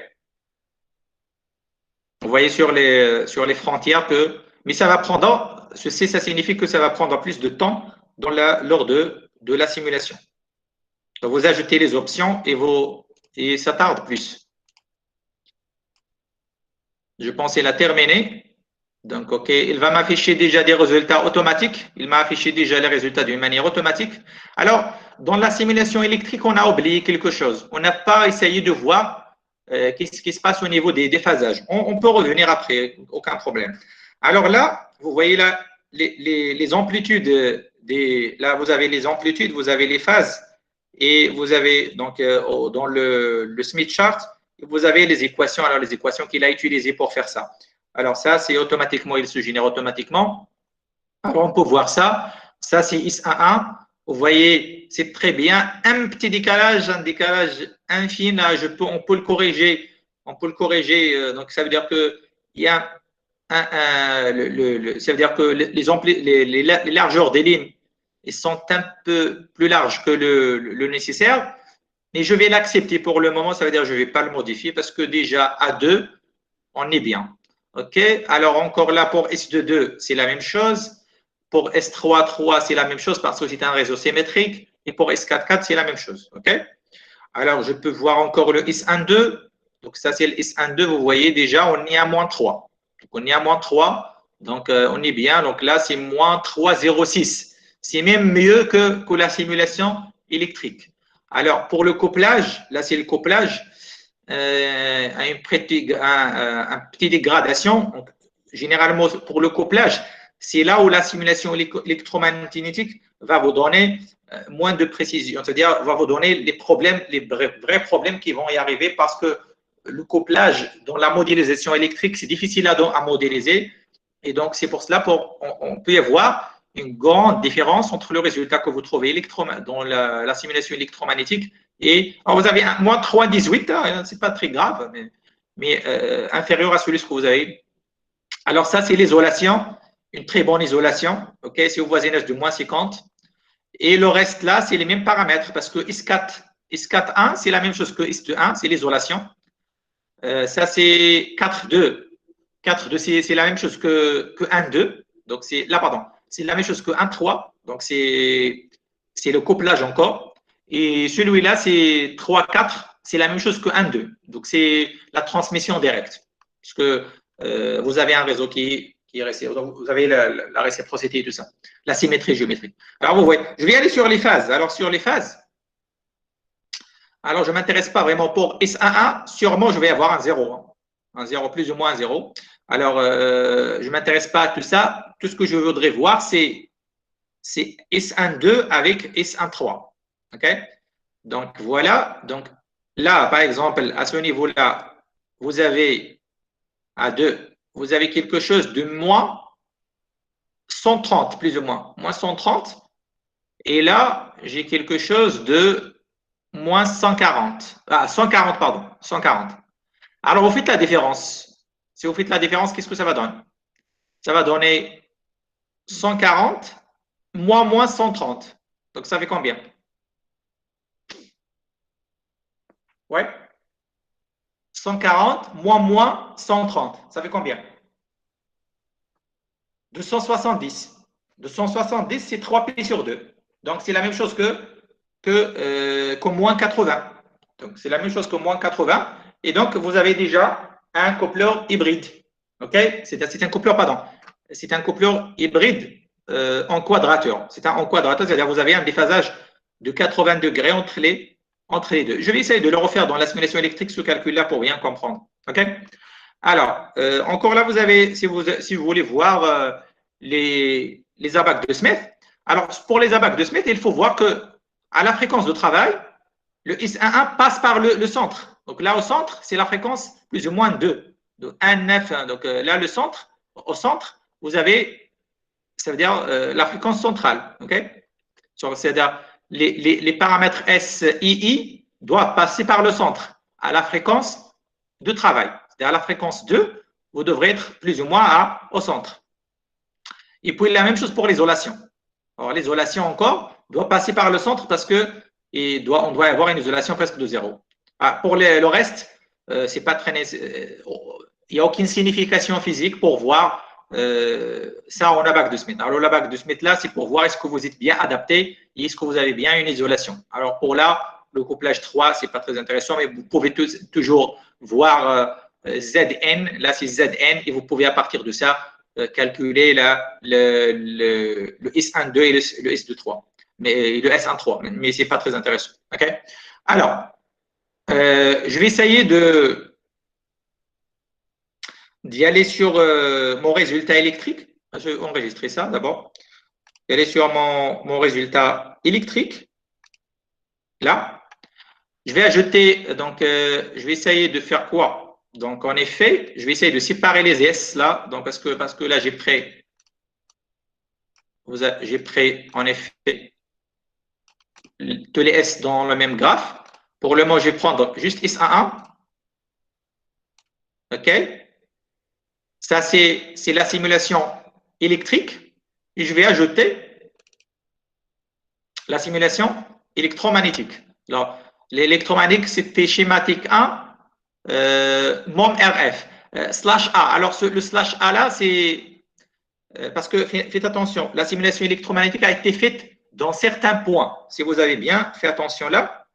Vous voyez sur les frontières que, mais ça va prendre, ceci, ça signifie que ça va prendre plus de temps lors de la simulation. Donc, vous ajoutez les options et ça tarde plus. Je pense qu'il a terminé. Donc, OK, il va m'afficher déjà des résultats automatiques. Il m'a affiché déjà les résultats d'une manière automatique. Alors, dans la simulation électrique, on a oublié quelque chose. On n'a pas essayé de voir qu'est-ce qui se passe au niveau des déphasages. On peut revenir après, aucun problème. Alors là, vous voyez là les amplitudes. Là, vous avez les amplitudes, vous avez les phases et vous avez donc dans le Smith chart, vous avez les équations. Alors, les équations qu'il a utilisées pour faire ça. Alors, ça, c'est automatiquement, il se génère automatiquement. Alors, on peut voir ça. Ça, c'est IS11. Vous voyez, c'est très bien. Un petit décalage, un décalage infime. Là, on peut le corriger. On peut le corriger. Donc, ça veut dire que il y a ça veut dire que les largeurs des lignes sont un peu plus larges que le nécessaire. Mais je vais l'accepter pour le moment. Ça veut dire que je ne vais pas le modifier parce que déjà, à 2, on est bien. OK. Alors, encore là, pour S22, c'est la même chose. Pour S33, c'est la même chose parce que c'est un réseau symétrique. Et pour S44, c'est la même chose. OK. Alors, je peux voir encore le S12. Donc, ça, c'est le S12. Vous voyez déjà, on est à moins 3. Donc, on est à moins 3. Donc, on est bien. Donc, là, c'est moins 3,06. C'est même mieux que la simulation électrique. Alors, pour le couplage, là, c'est le couplage. Un petit dégradation. Donc, généralement, pour le couplage, c'est là où la simulation électromagnétique va vous donner moins de précision, c'est-à-dire va vous donner les problèmes, les vrais problèmes qui vont y arriver parce que le couplage dans la modélisation électrique, c'est difficile à modéliser. Et donc, c'est pour cela qu'on peut y avoir une grande différence entre le résultat que vous trouvez dans la simulation électromagnétique et alors vous avez un moins 3,18, hein, ce n'est pas très grave, mais inférieur à celui que vous avez. Alors, ça, c'est l'isolation, une très bonne isolation. OK, c'est au voisinage de moins 50. Et le reste là, c'est les mêmes paramètres parce que IS4.1, c'est la même chose que IS2.1, c'est l'isolation. Ça, c'est 4.2. 4.2, c'est la même chose que 1.2. Donc, c'est là, pardon, c'est la même chose que 1.3. Donc, c'est le couplage encore. Et celui-là, c'est 3.4. C'est la même chose que 1.2. Donc, c'est la transmission directe. Puisque vous avez un réseau qui est réciproque. Vous avez la réciprocité et tout ça. La symétrie géométrique. Alors, vous voyez, je vais aller sur les phases. Alors, sur les phases, alors je ne m'intéresse pas vraiment pour S11. Sûrement, je vais avoir un 0. Hein. Un 0, plus ou moins un 0. Alors, je ne m'intéresse pas à tout ça. Tout ce que je voudrais voir, c'est S12 avec S13. OK? Donc, voilà. Donc, là, par exemple, à ce niveau-là, vous avez à 2, vous avez quelque chose de moins 130, plus ou moins. Moins 130. Et là, j'ai quelque chose de moins 140. Ah, 140, pardon. 140. Alors, vous faites la différence. Si vous faites la différence, qu'est-ce que ça va donner? Ça va donner 140 moins 130. Donc, ça fait combien? Ouais. 140 moins 130. Ça fait combien? 270. 270, c'est 3 pi sur 2. Donc, c'est la même chose que moins 80. Donc, c'est la même chose que moins 80. Et donc, vous avez déjà un coupleur hybride. OK? C'est un coupleur, pardon. C'est un coupleur hybride en quadrature. C'est en quadrature, c'est-à-dire vous avez un déphasage de 80 degrés entre les deux. Je vais essayer de le refaire dans la simulation électrique, ce calcul-là, pour bien comprendre. OK? Alors, encore là, vous avez, si vous voulez voir les abacs de Smith. Alors, pour les abacs de Smith, il faut voir que à la fréquence de travail, le IS11 passe par le centre. Donc là, au centre, c'est la fréquence plus ou moins 2. Donc 1,9. Donc là, le centre, au centre, vous avez, ça veut dire la fréquence centrale. Okay? C'est-à-dire les paramètres SII doivent passer par le centre à la fréquence de travail. C'est-à-dire à la fréquence 2, vous devrez être plus ou moins au centre. Et puis la même chose pour l'isolation. Alors l'isolation encore doit passer par le centre parce que on doit avoir une isolation presque de zéro. Pour le reste, c'est pas très il n'y a aucune signification physique pour voir ça en abac de Smith. Alors l'abac de Smith là, c'est pour voir est-ce que vous êtes bien adapté et est-ce que vous avez bien une isolation. Alors pour là, le couplage 3, c'est pas très intéressant, mais vous pouvez toujours voir ZN, là c'est ZN et vous pouvez à partir de ça calculer le S12 et le S23, mais le S13, mais c'est pas très intéressant. Okay? Alors, je vais essayer d'y aller sur mon résultat électrique. Je vais enregistrer ça d'abord. Y aller sur mon résultat électrique. Là, je vais ajouter, donc, je vais essayer de faire quoi? Donc, en effet, je vais essayer de séparer les S là, donc parce que là, j'ai pris en effet tous les S dans le même graphe. Pour le moment, je vais prendre juste S11. OK? Ça, c'est la simulation électrique. Et je vais ajouter la simulation électromagnétique. Alors, l'électromagnétique, c'était schématique 1, MOM RF, slash A. Alors, le slash A là, c'est parce que faites attention, la simulation électromagnétique a été faite dans certains points. Si vous avez bien fait attention là,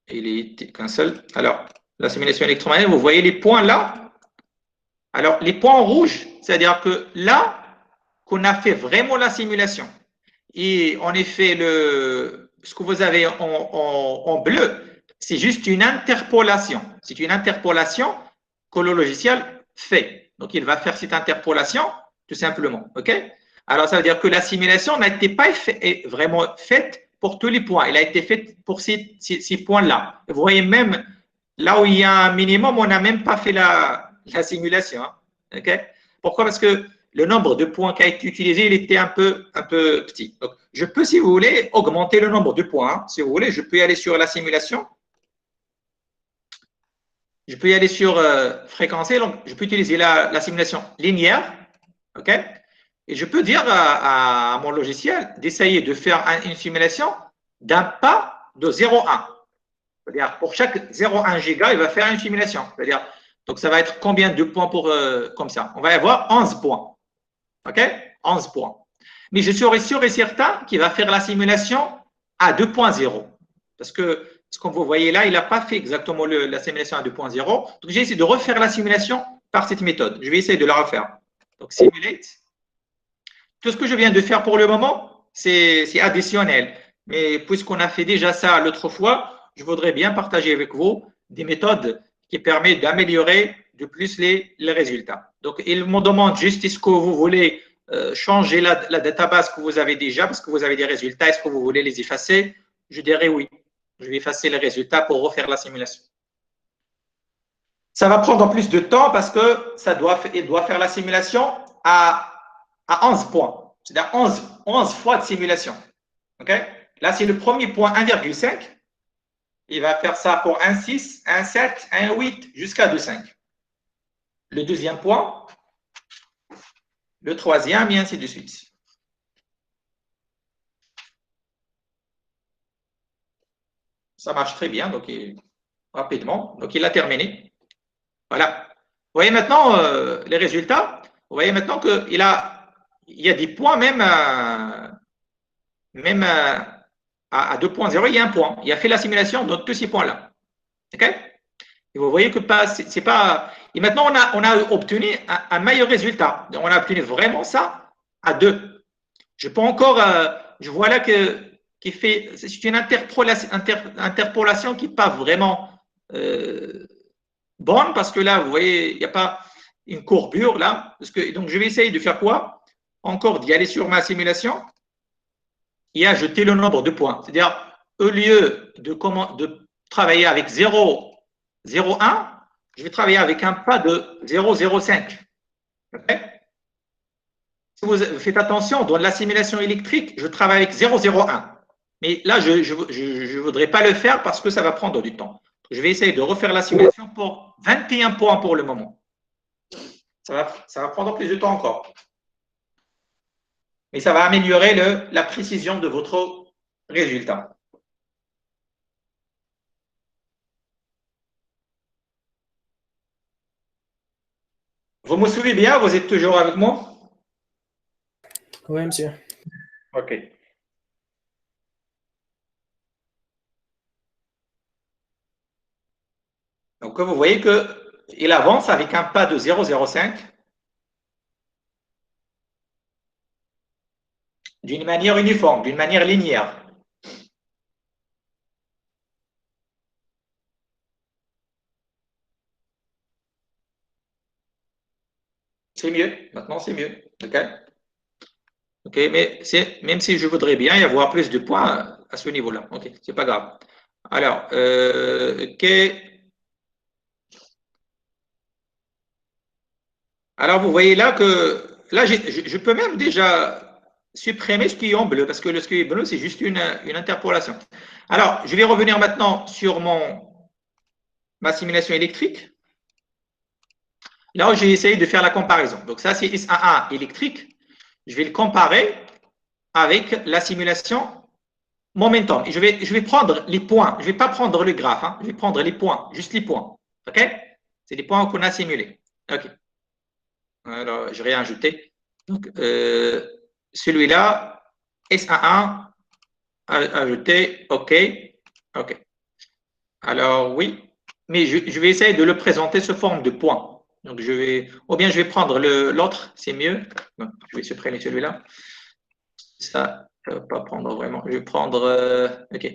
il est qu'un seul. Alors, la simulation électromagnétique, vous voyez les points là. Alors, les points en rouge, c'est-à-dire que là, qu'on a fait vraiment la simulation. Et en effet, ce que vous avez en bleu, c'est juste une interpolation. C'est une interpolation que le logiciel fait. Donc, il va faire cette interpolation tout simplement. OK? Alors, ça veut dire que la simulation n'était pas vraiment faite pour tous les points. Elle a été faite pour ces points-là. Vous voyez même, là où il y a un minimum, on n'a même pas fait la simulation. Hein. OK? Pourquoi? Parce que le nombre de points qui a été utilisé, il était un peu petit. Donc, je peux, si vous voulez, augmenter le nombre de points. Hein. Si vous voulez, je peux y aller sur la simulation. Je peux y aller sur fréquencer. Donc, je peux utiliser la simulation linéaire. OK? Et je peux dire à mon logiciel d'essayer de faire une simulation d'un pas de 0,1. C'est-à-dire, pour chaque 0,1 giga, il va faire une simulation. C'est-à-dire, donc ça va être combien de points comme ça? On va avoir 11 points. OK? 11 points. Mais je suis sûr et certain qu'il va faire la simulation à 2.0. Parce que, comme vous voyez là, il n'a pas fait exactement la simulation à 2.0. Donc, j'ai essayé de refaire la simulation par cette méthode. Je vais essayer de la refaire. Donc, simulate. Tout ce que je viens de faire pour le moment, c'est additionnel. Mais puisqu'on a fait déjà ça l'autre fois, je voudrais bien partager avec vous des méthodes qui permettent d'améliorer de plus les résultats. Donc, ils me demandent juste est-ce que vous voulez changer la database que vous avez déjà parce que vous avez des résultats, est-ce que vous voulez les effacer? Je dirais oui. Je vais effacer les résultats pour refaire la simulation. Ça va prendre plus de temps parce que il doit faire la simulation à 11 points. C'est-à-dire 11 fois de simulation. Okay? Là, c'est le premier point 1,5. Il va faire ça pour 1,6, 1,7, 1,8 jusqu'à 2,5. Le deuxième point, le troisième, et ainsi de suite. Ça marche très bien, donc rapidement. Donc, il a terminé. Voilà. Vous voyez maintenant les résultats. Vous voyez maintenant qu'il y a des points même à 2.0, il y a un point. Il a fait la simulation dans tous ces points-là. OK? Et vous voyez que c'est pas. Et maintenant, on a obtenu un meilleur résultat. On a obtenu vraiment ça à 2. Je peux encore. Je vois là c'est une interpolation qui n'est pas vraiment bonne parce que là, vous voyez, il n'y a pas une courbure là. Donc, je vais essayer de faire quoi? Encore d'y aller sur ma simulation et ajouter le nombre de points. C'est-à-dire, au lieu de travailler avec 0, 0, 1, je vais travailler avec un pas de 0,05. Okay? Si vous faites attention, dans la simulation électrique, je travaille avec 0,01. Mais là, je ne voudrais pas le faire parce que ça va prendre du temps. Je vais essayer de refaire la simulation pour 21 points pour le moment. Ça va prendre plus de temps encore. Mais ça va améliorer la précision de votre résultat. Vous me suivez bien? Vous êtes toujours avec moi? Oui, monsieur. OK. Donc, vous voyez qu'il avance avec un pas de 0,05 d'une manière uniforme, d'une manière linéaire. C'est mieux. Maintenant, c'est mieux. OK? OK, mais même si je voudrais bien y avoir plus de points à ce niveau-là. OK, c'est pas grave. Alors, OK. Alors, vous voyez là que là, je peux même déjà supprimer ce qui est en bleu parce que ce qui est bleu, c'est juste une interpolation. Alors, je vais revenir maintenant sur ma simulation électrique. Là, j'ai essayé de faire la comparaison. Donc, ça, c'est S11 électrique. Je vais le comparer avec la simulation momentum. Et je vais prendre les points. Je ne vais pas prendre le graphe. Hein. Je vais prendre les points, juste les points. OK? C'est les points qu'on a simulés. OK. Alors, je vais ajouter. Donc, celui-là, S11, ajouter. OK. OK. Alors, oui. Mais je vais essayer de le présenter sous forme de points. Donc, ou bien je vais prendre l'autre, c'est mieux. Non, je vais supprimer celui-là. Ça, ne va pas prendre vraiment. Je vais prendre, OK.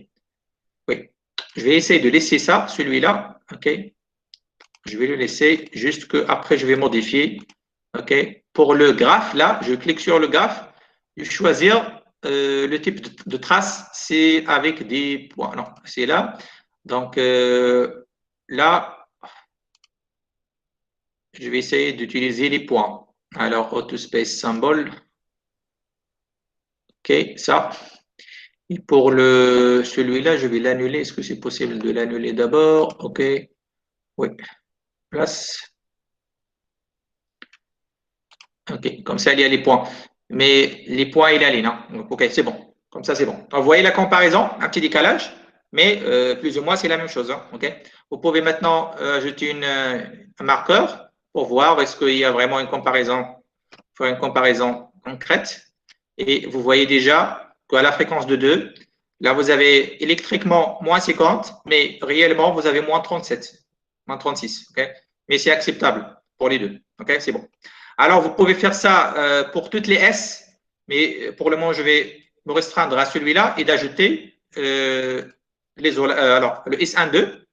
Oui. Je vais essayer de laisser ça, celui-là. OK. Je vais le laisser juste que après je vais modifier. OK. Pour le graphe, là, je clique sur le graphe. Je vais choisir le type de trace. C'est avec des points. Non, c'est là. Donc, là, je vais essayer d'utiliser les points. Alors, AutoSpace Symbol. OK, ça. Et pour celui-là, je vais l'annuler. Est-ce que c'est possible de l'annuler d'abord? OK. Oui. Place. OK. Comme ça, il y a les points. Mais les points, il y a les, non? OK, c'est bon. Comme ça, c'est bon. Donc, vous voyez la comparaison? Un petit décalage. Mais plus ou moins, c'est la même chose. Hein? OK. Vous pouvez maintenant ajouter un marqueur pour voir est-ce qu'il y a vraiment une comparaison, faire une comparaison concrète. Et vous voyez déjà qu'à la fréquence de 2, là, vous avez électriquement moins 50, mais réellement, vous avez moins 37, moins 36. Okay? Mais c'est acceptable pour les deux. Okay? C'est bon. Alors, vous pouvez faire ça pour toutes les S, mais pour le moment, je vais me restreindre à celui-là et d'ajouter alors, le S12.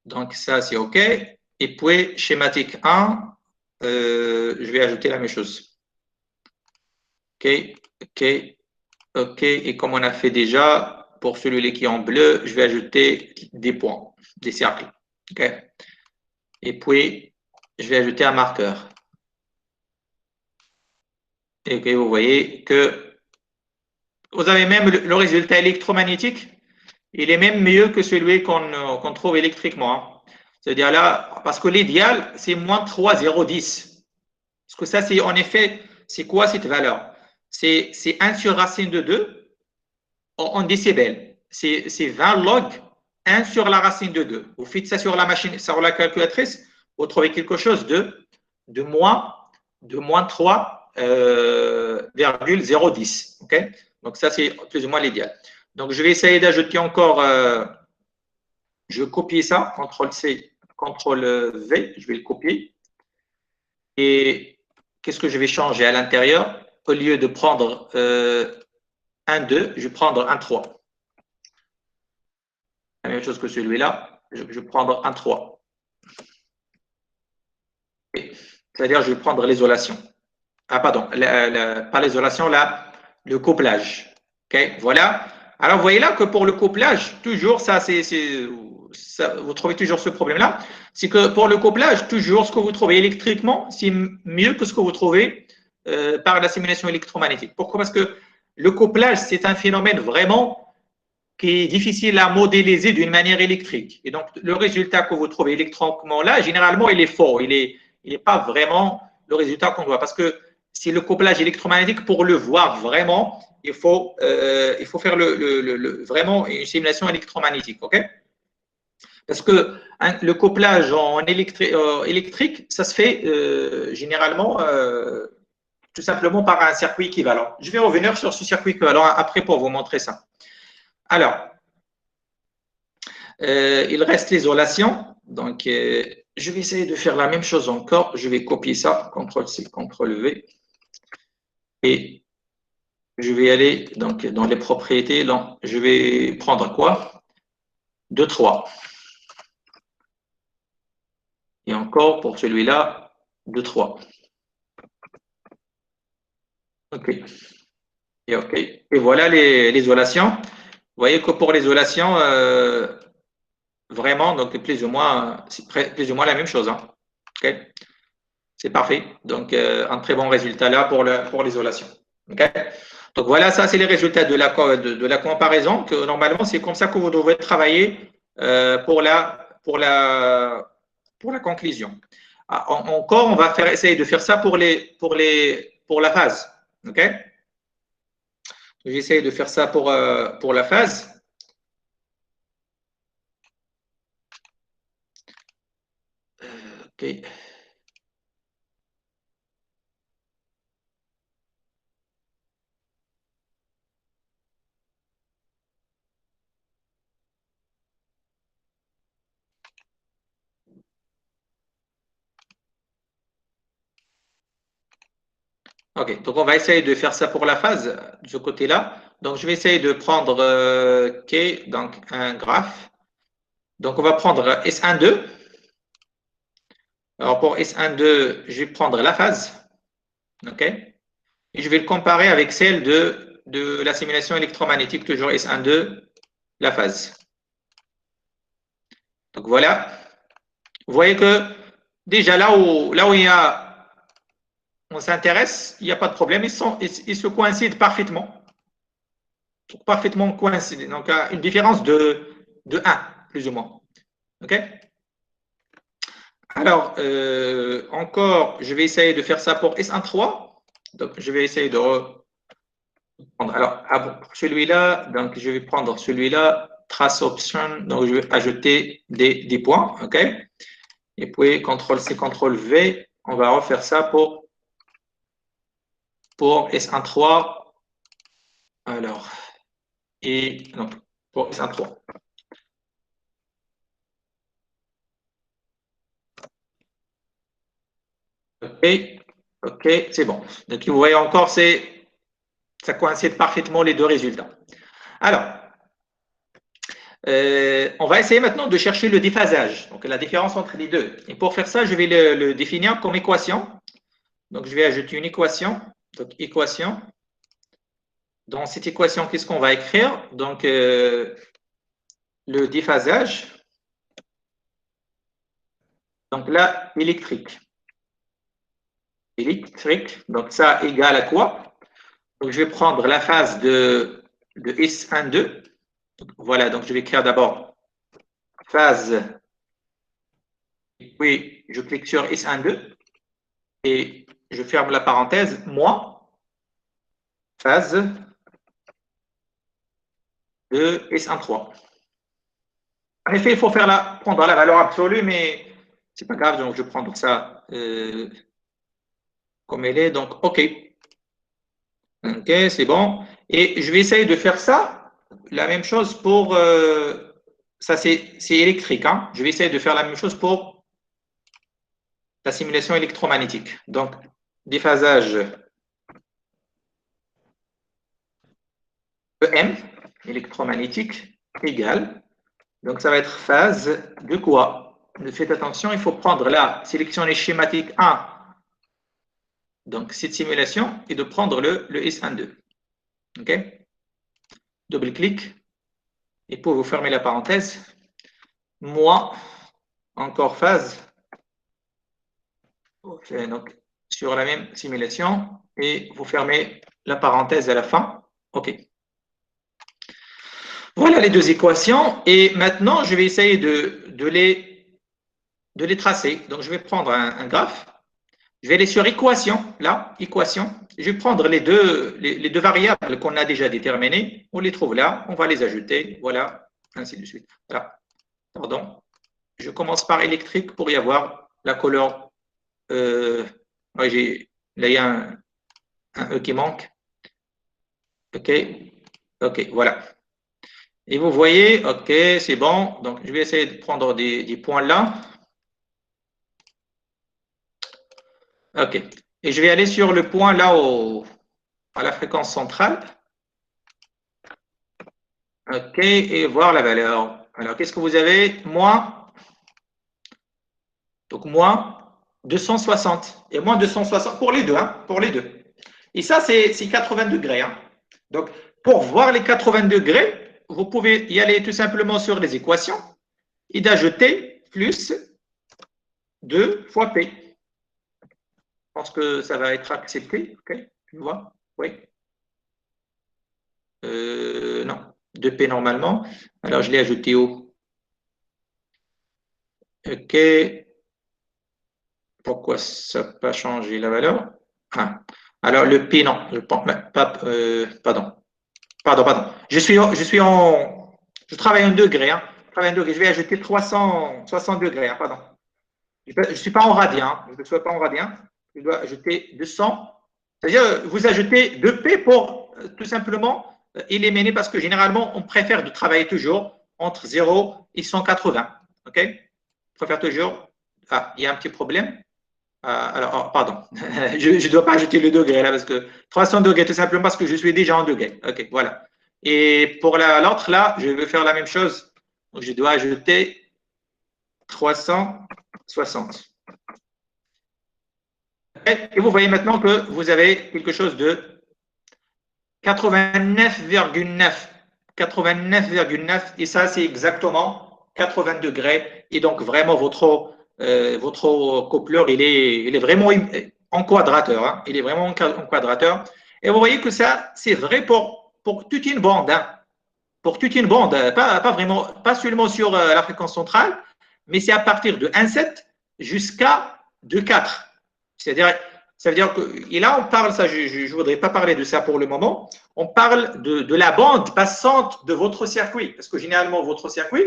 Donc, ça, c'est OK. Et puis, schématique 1, je vais ajouter la même chose. OK, OK, OK. Et comme on a fait déjà, pour celui-là qui est en bleu, je vais ajouter des points, des cercles. OK. Et puis, je vais ajouter un marqueur. Et OK, vous voyez que vous avez même le résultat électromagnétique. Il est même mieux que celui qu'on trouve électriquement. Hein. C'est-à-dire là, parce que l'idéal, c'est moins 3,010. Parce que ça, c'est en effet, c'est quoi cette valeur? C'est 1 sur racine de 2 en décibels. C'est 20 log 1 sur la racine de 2. Vous faites ça sur la machine, sur la calculatrice, vous trouvez quelque chose de moins 3,010. Okay? Donc, ça, c'est plus ou moins l'idéal. Donc, je vais essayer d'ajouter encore, je vais copier ça, CTRL-C, CTRL-V, je vais le copier. Et qu'est-ce que je vais changer à l'intérieur? Au lieu de prendre 1, 2, je vais prendre 1, 3. La même chose que celui-là, je vais prendre un 3. C'est-à-dire, je vais prendre l'isolation. Ah, pardon, pas l'isolation, là, le couplage. OK, voilà. Alors, vous voyez là que pour le couplage, toujours, ça, vous trouvez toujours ce problème-là, c'est que pour le couplage, toujours ce que vous trouvez électriquement, c'est mieux que ce que vous trouvez par la simulation électromagnétique. Pourquoi? Parce que le couplage, c'est un phénomène vraiment qui est difficile à modéliser d'une manière électrique. Et donc, le résultat que vous trouvez électriquement là, généralement, il est faux. Il est pas vraiment le résultat qu'on voit. Parce que c'est le couplage électromagnétique, pour le voir vraiment, il faut faire vraiment une simulation électromagnétique. OK? Parce que le couplage en électrique, ça se fait généralement tout simplement par un circuit équivalent. Je vais revenir sur ce circuit équivalent après pour vous montrer ça. Alors, il reste l'isolation. Donc, je vais essayer de faire la même chose encore. Je vais copier ça, CTRL-C, CTRL-V. Et je vais aller donc, dans les propriétés. Donc, je vais prendre quoi? 2, 3. Et encore pour celui-là, 2, 3. OK. Et OK. Et voilà l'isolation. Vous voyez que pour l'isolation, vraiment, donc plus ou moins, c'est plus ou moins la même chose. Hein. OK. C'est parfait. Donc, un très bon résultat là pour l'isolation. OK. Donc, voilà, ça, c'est les résultats de la comparaison. Que normalement, c'est comme ça que vous devez travailler pour la conclusion. Encore, on va essayer de faire ça pour la phase. OK. J'essaie de faire ça pour la phase. OK. OK, donc on va essayer de faire ça pour la phase de ce côté-là. Donc, je vais essayer de prendre K, donc un graphe. Donc, on va prendre S12. Alors, pour S12, je vais prendre la phase. OK? Et je vais le comparer avec celle de la simulation électromagnétique, toujours S12, la phase. Donc, voilà. Vous voyez que déjà là où on s'intéresse, il n'y a pas de problème. Ils se coïncident parfaitement. Parfaitement coïncidés. Donc, une différence de 1, plus ou moins. OK? Alors, encore, je vais essayer de faire ça pour S13. Donc, je vais essayer de reprendre. Alors, celui-là, donc je vais prendre celui-là, trace option. Donc, je vais ajouter des points. OK? Et puis, CTRL-C, CTRL-V. On va refaire ça pour S13. Alors, et donc, pour S13. OK, OK, c'est bon. Donc, vous voyez encore, ça coïncide parfaitement les deux résultats. Alors, on va essayer maintenant de chercher le déphasage, donc la différence entre les deux. Et pour faire ça, je vais le définir comme équation. Donc, je vais ajouter une équation. Donc, équation. Dans cette équation, qu'est-ce qu'on va écrire? Donc, le déphasage. Donc là, électrique. Électrique. Donc, ça égale à quoi? Donc, je vais prendre la phase de S12. Voilà, donc je vais écrire d'abord phase. Et puis, je clique sur S12 et je ferme la parenthèse, moins phase de S13. En effet, il faut prendre la valeur absolue, mais c'est pas grave, donc je vais prendre ça comme elle est. Donc, OK. OK, c'est bon. Et je vais essayer de faire ça, la même chose pour... ça, c'est électrique. Hein. Je vais essayer de faire la même chose pour la simulation électromagnétique. Donc, déphasage EM, électromagnétique, égale. Donc, ça va être phase de quoi? Faites attention, il faut prendre la sélectionner schématique 1, donc cette simulation, et de prendre le S12. OK? Double-clic. Et pour vous fermer la parenthèse, moins encore phase. Ok, donc sur la même simulation et vous fermez la parenthèse à la fin. Ok. Voilà les deux équations et maintenant je vais essayer de les tracer. Donc je vais prendre un graphe. Je vais aller sur équation, là, équation. Je vais prendre les deux variables qu'on a déjà déterminées. On les trouve là, on va les ajouter. Voilà, ainsi de suite. Voilà. Pardon. Je commence par électrique pour y avoir la couleur. Là, il y a un E qui manque. OK. OK, voilà. Et vous voyez, OK, c'est bon. Donc, je vais essayer de prendre des points là. OK. Et je vais aller sur le point là à la fréquence centrale. OK, et voir la valeur. Alors, qu'est-ce que vous avez? Moins 260. Et moins 260 pour les deux, hein, pour les deux. Et ça, c'est 80 degrés. Hein. Donc, pour voir les 80 degrés, vous pouvez y aller tout simplement sur les équations et d'ajouter plus 2 fois P. Je pense que ça va être accepté. OK, tu vois? Oui. Non, 2P normalement. Alors, je l'ai ajouté où? OK. Pourquoi ça n'a pas changé la valeur? Ah. Alors, le P, non. Je pense, pas, pardon. Pardon. Je travaille en degrés. Hein. Je vais ajouter 360 degrés. Hein, pardon. Je ne suis pas en radien. Hein. Je ne suis pas en radien. Je dois ajouter 200. C'est-à-dire, vous ajoutez 2P pour tout simplement éliminer, parce que généralement, on préfère de travailler toujours entre 0 et 180. OK? On préfère toujours. Ah, il y a un petit problème. Alors, oh, pardon. Je ne dois pas ajouter le degré là, parce que 300 degrés, tout simplement parce que je suis déjà en degré. OK, voilà. Et pour l'autre, là, je vais faire la même chose. Donc, je dois ajouter 360. Et vous voyez maintenant que vous avez quelque chose de 89,9. 89,9. Et ça, c'est exactement 80 degrés. Et donc, vraiment, votre coupleur, il est vraiment en quadrateur. Hein. Il est vraiment en quadrateur. Et vous voyez que ça, c'est vrai pour toute une bande. Hein. Pour toute une bande, pas seulement sur la fréquence centrale, mais c'est à partir de 1,7 jusqu'à 2,4. C'est-à-dire, ça veut dire que, et là on parle, ça, je ne voudrais pas parler de ça pour le moment, on parle de la bande passante de votre circuit, parce que généralement votre circuit,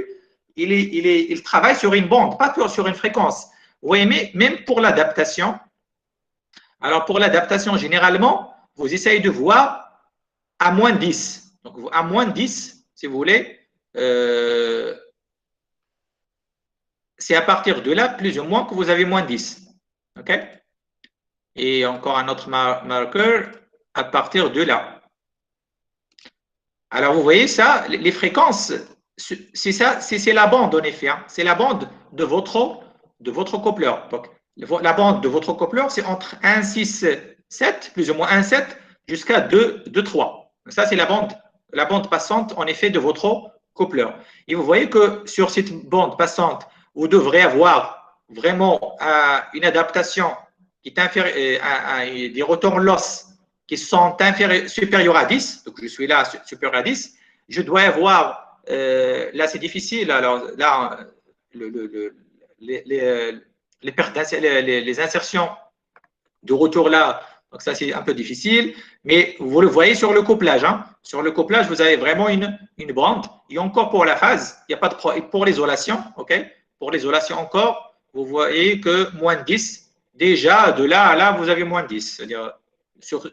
il travaille sur une bande, pas sur une fréquence. Vous voyez, mais même pour l'adaptation, alors pour l'adaptation, généralement, vous essayez de voir à moins 10. Donc à moins 10, si vous voulez, c'est à partir de là, plus ou moins, que vous avez moins 10. OK? Et encore un autre marqueur à partir de là. Alors, vous voyez ça, les fréquences, c'est ça, c'est la bande en effet. Hein, c'est la bande de votre coupleur. Donc, la bande de votre coupleur, c'est entre 1,6,7, plus ou moins 1,7, jusqu'à 2,3. Ça, c'est la bande passante en effet de votre coupleur. Et vous voyez que sur cette bande passante, vous devrez avoir vraiment une adaptation qui est inférieure à des retours loss qui sont supérieurs à 10, donc je suis là supérieur à 10, je dois avoir, là c'est difficile, alors là, les insertions de retour là, donc ça c'est un peu difficile, mais vous le voyez sur le couplage. Hein. Sur le couplage, vous avez vraiment une bande, et encore pour la phase, il n'y a pas de problème. Pour l'isolation, ok, pour l'isolation encore, vous voyez que moins 10, déjà de là à là, vous avez moins 10, c'est-à-dire sur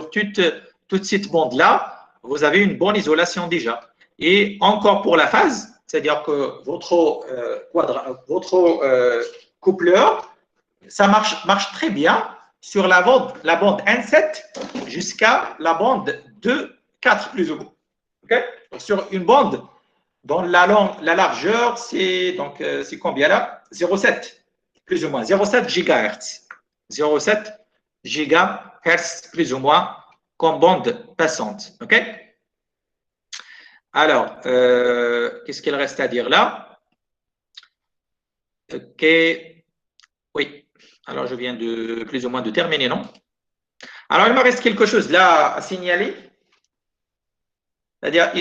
toute cette bande-là, vous avez une bonne isolation déjà. Et encore pour la phase, c'est-à-dire que votre coupleur, ça marche très bien sur la bande 1,7 jusqu'à la bande 2,4 plus ou moins. Okay? Sur une bande dont la largeur, c'est combien là? 0,7 plus ou moins, 0,7 GHz. 0,7 GHz plus ou moins comme bande passante. OK? Alors, qu'est-ce qu'il reste à dire là? OK. Oui. Alors, je viens de plus ou moins de terminer, non? Alors, il me reste quelque chose là à signaler. C'est-à-dire,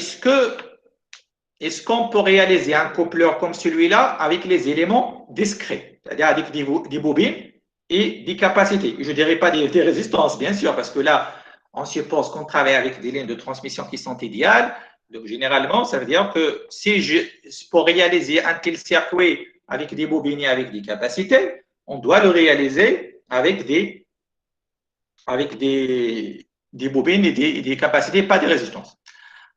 est-ce qu'on peut réaliser un coupleur comme celui-là avec les éléments discrets, c'est-à-dire avec des bobines et des capacités? Je ne dirais pas des résistances, bien sûr, parce que là, on suppose qu'on travaille avec des lignes de transmission qui sont idéales. Donc, généralement, ça veut dire que pour réaliser un tel circuit avec des bobines et avec des capacités, on doit le réaliser avec des bobines et des capacités, pas des résistances.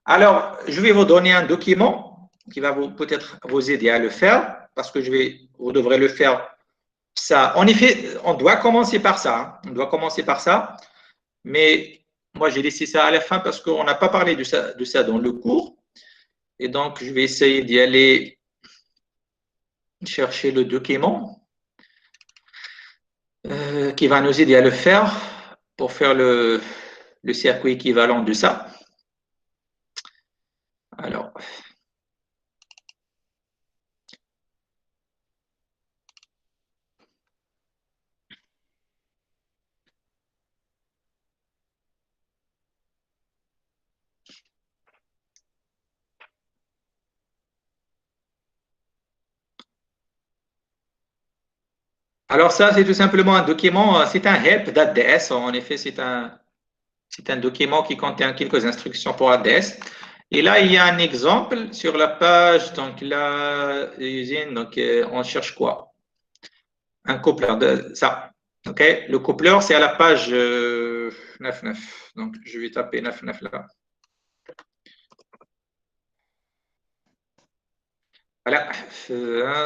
Alors, je vais vous donner un document qui va peut-être vous aider à le faire, parce que vous devrez le faire ça. En effet, on doit commencer par ça. On doit commencer par ça. Mais moi, j'ai laissé ça à la fin parce qu'on n'a pas parlé de ça dans le cours. Et donc, je vais essayer d'y aller chercher le document qui va nous aider à le faire pour faire le circuit équivalent de ça. Alors, ça, c'est tout simplement un document, c'est un help d'ADS. En effet, c'est un document qui contient quelques instructions pour ADS. Et là, il y a un exemple sur la page. Donc là, usine, donc on cherche quoi? Un coupleur de ça. OK? Le coupleur, c'est à la page 9.9. Donc, je vais taper 9.9 là. Voilà.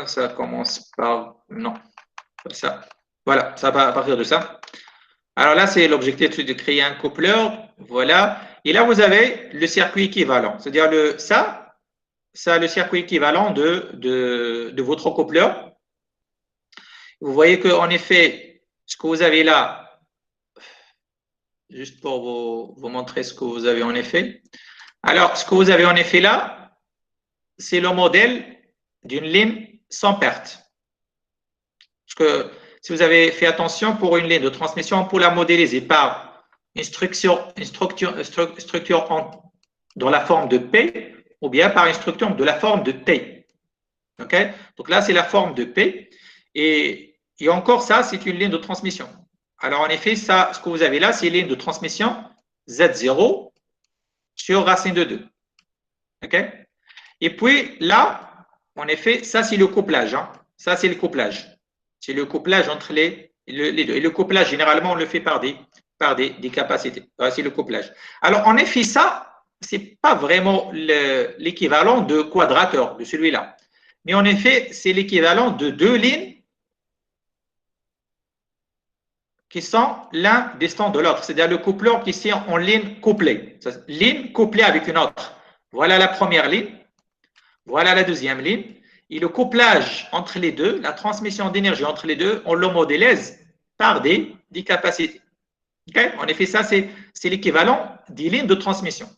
Ça commence par. Non, pas ça. Voilà, ça va à partir de ça. Alors là, c'est l'objectif de créer un coupleur. Voilà. Et là, vous avez le circuit équivalent. C'est-à-dire le circuit équivalent de votre coupleur. Vous voyez qu'en effet, ce que vous avez là, juste pour vous montrer ce que vous avez en effet. Alors, ce que vous avez en effet là, c'est le modèle d'une ligne sans perte. Parce que si vous avez fait attention, pour une ligne de transmission, pour la modéliser par une structure dans la forme de P ou bien par une structure de la forme de T. Okay? Donc là, c'est la forme de P. Et encore ça, c'est une ligne de transmission. Alors en effet, ça, ce que vous avez là, c'est une ligne de transmission Z0 sur racine de 2. Okay? Et puis là, en effet, ça c'est le couplage. Hein. Ça c'est le couplage. C'est le couplage entre les deux. Et le couplage, généralement, on le fait par des capacités. C'est le couplage. Alors en effet, ça, ce n'est pas vraiment l'équivalent de quadrateur, de celui-là. Mais en effet, c'est l'équivalent de deux lignes qui sont l'un distant de l'autre. C'est-à-dire le coupleur qui est en ligne couplée. Ligne couplée avec une autre. Voilà la première ligne. Voilà la deuxième ligne. Et le couplage entre les deux, la transmission d'énergie entre les deux, on le modélise par des capacités. Okay? En effet, ça, c'est l'équivalent des lignes de transmission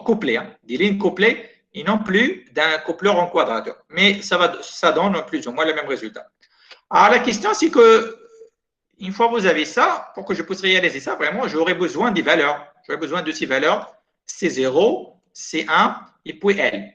couplées. Hein, des lignes couplées et non plus d'un coupleur en quadrature. Mais ça donne plus ou moins le même résultat. Alors, la question, c'est que une fois que vous avez ça, pour que je puisse réaliser ça, vraiment, j'aurai besoin des valeurs. J'aurai besoin de ces valeurs C0, C1 et puis L.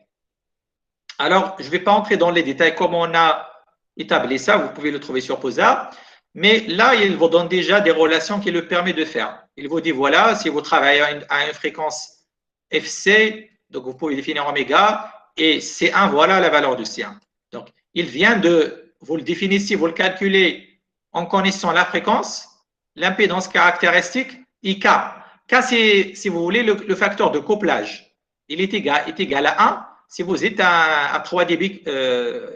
Alors, je ne vais pas entrer dans les détails comment on a établi ça. Vous pouvez le trouver sur POSA. Mais là, il vous donne déjà des relations qui le permettent de faire. Il vous dit, voilà, si vous travaillez à une fréquence FC, donc vous pouvez définir oméga, et C1, voilà la valeur de C1. Donc, il vient de, vous le définissez, vous le calculez en connaissant la fréquence, l'impédance caractéristique et K. K, c'est, si vous voulez, le facteur de couplage. Il est égal à 1 si vous êtes à 3 dB,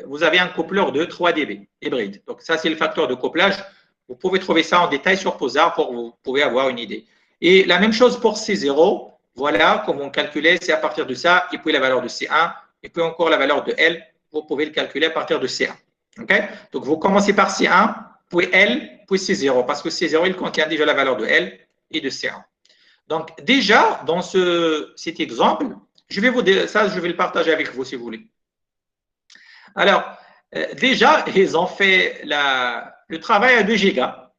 vous avez un coupleur de 3 dB hybride. Donc, ça, c'est le facteur de couplage. Vous pouvez trouver ça en détail sur POSA pour vous pouvez avoir une idée. Et la même chose pour C0. Voilà, comme on calculait, c'est à partir de ça, et puis la valeur de C1, et puis encore la valeur de L, vous pouvez le calculer à partir de C1. Okay? Donc, vous commencez par C1, puis L, puis C0, parce que C0, il contient déjà la valeur de L et de C1. Donc, déjà, dans cet exemple, je vais le partager avec vous si vous voulez. Alors, déjà, ils ont fait le travail à 2 gigas.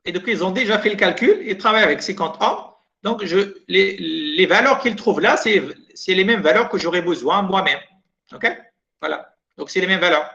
Et donc, ils ont déjà fait le calcul. Ils travaillent avec 50 ohms. Donc, les valeurs qu'ils trouvent là, c'est les mêmes valeurs que j'aurais besoin moi-même. OK? Voilà. Donc, c'est les mêmes valeurs.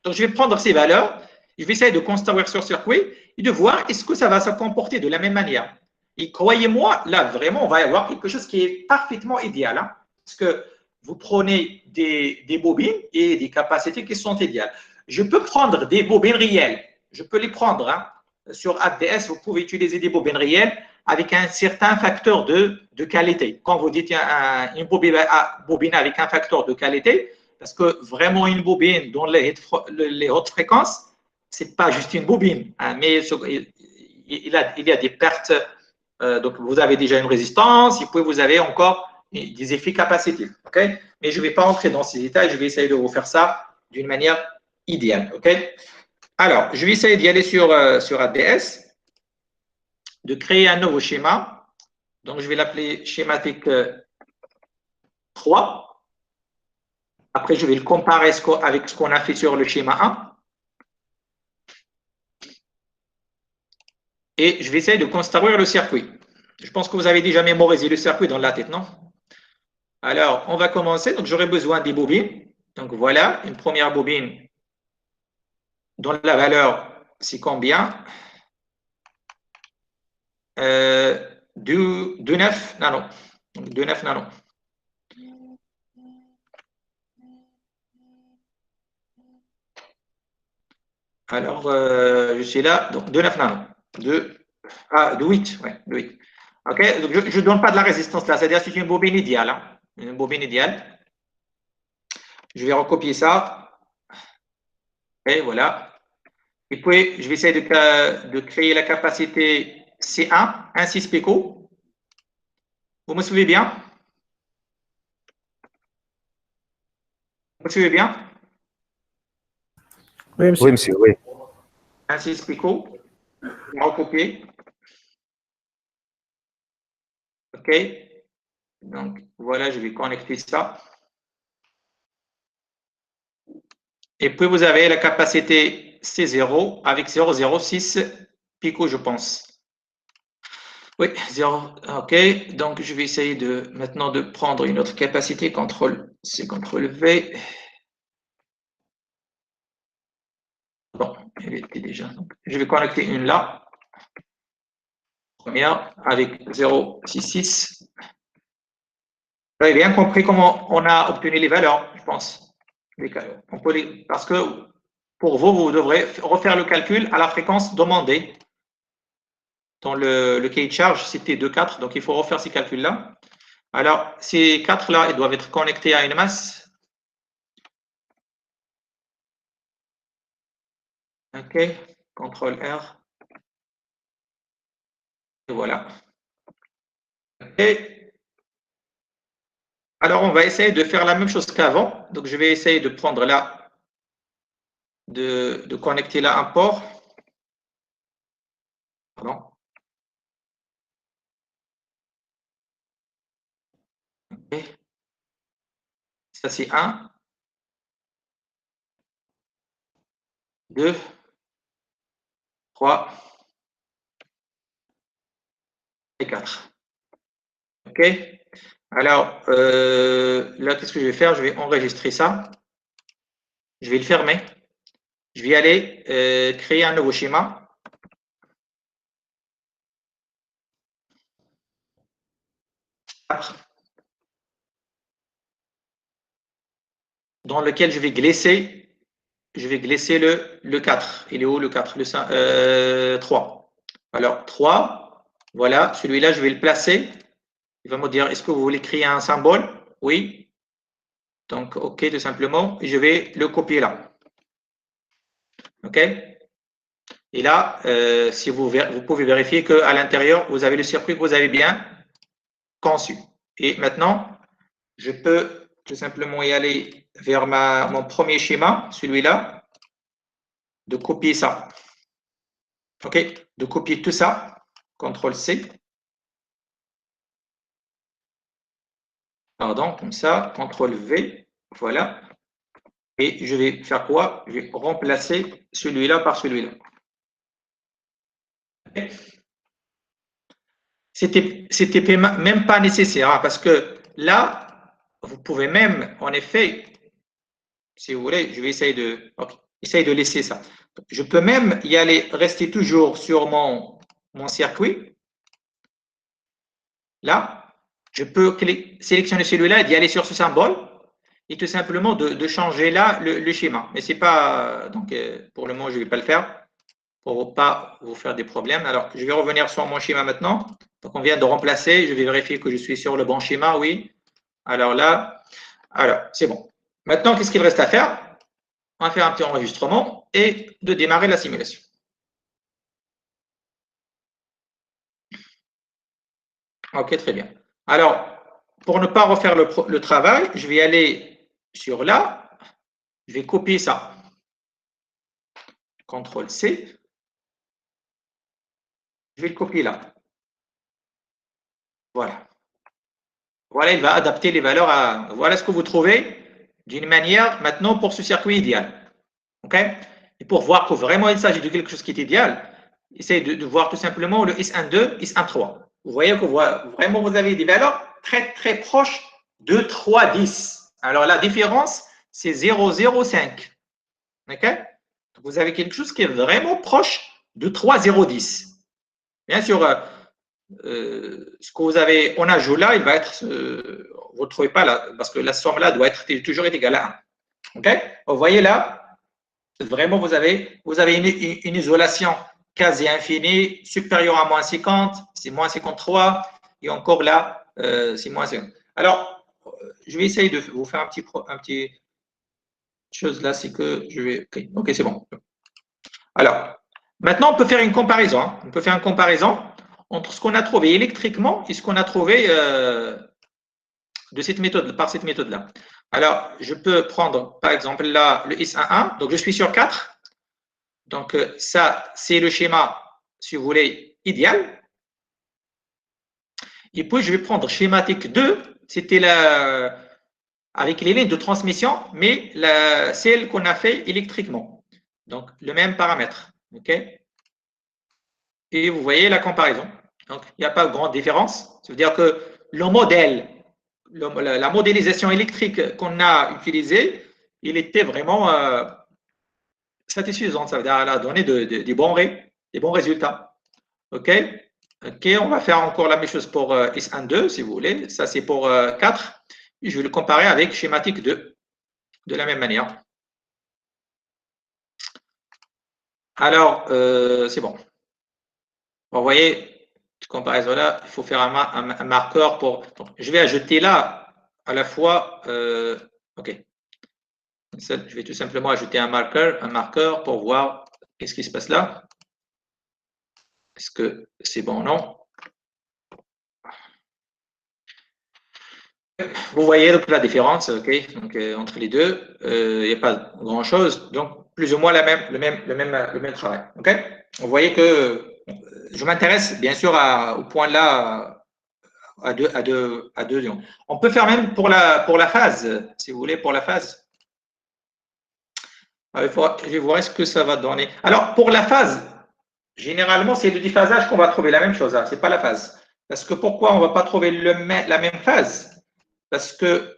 Donc, je vais prendre ces valeurs. Je vais essayer de construire sur circuit et de voir est-ce que ça va se comporter de la même manière. Et croyez-moi, là, vraiment, on va y avoir quelque chose qui est parfaitement idéal. Hein, parce que vous prenez des bobines et des capacités qui sont idéales. Je peux prendre des bobines réelles. Je peux les prendre. Hein. Sur ADS, vous pouvez utiliser des bobines réelles avec un certain facteur de qualité. Quand vous dites une bobine avec un facteur de qualité, parce que vraiment une bobine dans les hautes fréquences, ce n'est pas juste une bobine, hein, mais il y a des pertes. Donc, vous avez déjà une résistance, et puis vous avez encore des effets capacitifs. Okay? Mais je ne vais pas entrer dans ces détails, je vais essayer de vous faire ça d'une manière idéale. Okay? Alors, je vais essayer d'y aller sur ADS, de créer un nouveau schéma. Donc, je vais l'appeler schématique 3. Après, je vais le comparer avec ce qu'on a fait sur le schéma 1. Et je vais essayer de construire le circuit. Je pense que vous avez déjà mémorisé le circuit dans la tête, non? Alors, on va commencer. Donc, j'aurai besoin des bobines. Donc, voilà, une première bobine dont la valeur, c'est combien? 2,9 nano. Donc, 2,9 nano. Alors, je suis là. Donc, 2,9 nano. 2,8. Ouais, 2,8. OK, donc je ne donne pas de la résistance là. C'est-à-dire que c'est une bobine idéale. Hein, une bobine idéale. Je vais recopier ça. Et voilà. Et puis, je vais essayer de créer la capacité C1, 1,6 pico. Vous me suivez bien? Vous me suivez bien? Oui, monsieur. Oui, monsieur, oui. 1,6 pico. Je vais recopier. OK. Donc, voilà, je vais connecter ça. Et puis, vous avez la capacité C0 avec 0,06 pico, je pense. Oui, 0. OK. Donc, je vais essayer maintenant de prendre une autre capacité. CTRL-C, CTRL-V. Bon, elle était déjà. Donc, je vais connecter une là. Première avec 0,66. Vous avez bien compris comment on a obtenu les valeurs, je pense. Parce que pour vous, vous devrez refaire le calcul à la fréquence demandée. Dans le cahier de charge, c'était 2,4, donc il faut refaire ces calculs-là. Alors, ces 4-là, ils doivent être connectés à une masse. OK, CTRL-R. Et voilà. OK. Alors, on va essayer de faire la même chose qu'avant. Donc, je vais essayer de prendre là, de connecter là un port. Pardon. OK. Ça, c'est 1, 2, 3 et 4. OK. Alors, là, qu'est-ce que je vais faire? Je vais enregistrer ça. Je vais le fermer. Je vais aller créer un nouveau schéma. Dans lequel je vais glisser le 4. Il est où le 4? Le 5, 3. Alors, 3, voilà, celui-là, je vais le placer. Il va me dire, est-ce que vous voulez créer un symbole? Oui. Donc, OK, tout simplement. Et je vais le copier là. OK? Et là, si vous pouvez vérifier qu'à l'intérieur, vous avez le circuit que vous avez bien conçu. Et maintenant, je peux tout simplement y aller vers mon premier schéma, celui-là, de copier ça. OK? De copier tout ça. CTRL-C. Pardon, comme ça. CTRL-V. Voilà. Et je vais faire quoi? Je vais remplacer celui-là par celui-là. C'était même pas nécessaire, hein, parce que là, vous pouvez même, en effet, si vous voulez, je vais essayer de laisser ça. Je peux même y aller, rester toujours sur mon circuit. Là, je peux sélectionner celui-là et d'y aller sur ce symbole et tout simplement de changer là le schéma. Mais c'est pas, donc pour le moment, je ne vais pas le faire pour ne pas vous faire des problèmes. Alors, je vais revenir sur mon schéma maintenant. Donc, on vient de remplacer. Je vais vérifier que je suis sur le bon schéma. Oui. Alors là, c'est bon. Maintenant, qu'est-ce qu'il reste à faire? On va faire un petit enregistrement et de démarrer la simulation. OK, très bien. Alors, pour ne pas refaire le travail, je vais aller sur là. Je vais copier ça. CTRL-C. Je vais le copier là. Voilà. Voilà, il va adapter les valeurs à… Voilà ce que vous trouvez d'une manière maintenant pour ce circuit idéal. OK? Et pour voir que vraiment il s'agit de quelque chose qui est idéal, essayez de voir tout simplement le S12, S13. Vous voyez que vraiment vous avez des valeurs très très proches de 3,10. Alors la différence, c'est 0,05. OK? Vous avez quelque chose qui est vraiment proche de 3,010. Bien sûr, ce que vous avez en ajout là, il va être, vous ne le trouvez pas là, parce que la somme là doit toujours être égale à 1. OK? Vous voyez là, vraiment, vous avez une isolation quasi infinie, supérieure à moins 50, c'est moins 53, et encore là, c'est moins 50. Alors, je vais essayer de vous faire un petit chose là, c'est que je vais… OK, c'est bon. Alors, maintenant, on peut faire une comparaison. Hein. On peut faire une comparaison entre ce qu'on a trouvé électriquement et ce qu'on a trouvé de cette méthode, par cette méthode-là. Alors, je peux prendre, par exemple, là, le S11. Donc, je suis sur 4. Donc, ça, c'est le schéma, si vous voulez, idéal. Et puis, je vais prendre schématique 2. C'était avec les lignes de transmission, mais celle qu'on a fait électriquement. Donc, le même paramètre. OK? Et vous voyez la comparaison. Donc, il n'y a pas de grande différence. Ça veut dire que le modèle, la modélisation électrique qu'on a utilisée, il était vraiment satisfaisant. Ça veut dire qu'elle a donné des bons résultats. OK? OK, on va faire encore la même chose pour S12, si vous voulez. Ça, c'est pour 4. Et je vais le comparer avec schématique 2, de la même manière. Alors, c'est bon. Vous voyez, cette comparaison-là, il faut faire un marqueur pour… Donc, je vais ajouter là, à la fois… OK. Je vais tout simplement ajouter un marqueur pour voir qu'est-ce qui se passe là. Est-ce que c'est bon ou non? Vous voyez donc la différence, OK, donc, entre les deux, il n'y a pas grand-chose, donc plus ou moins le même travail. OK? Vous voyez que je m'intéresse bien sûr au point là à deux ions. On peut faire même pour la phase, si vous voulez, pour la phase. Je vais voir ce que ça va donner. Alors, pour la phase, généralement, c'est le déphasage qu'on va trouver la même chose. Hein, ce n'est pas la phase. Parce que pourquoi on ne va pas trouver la même phase? Parce que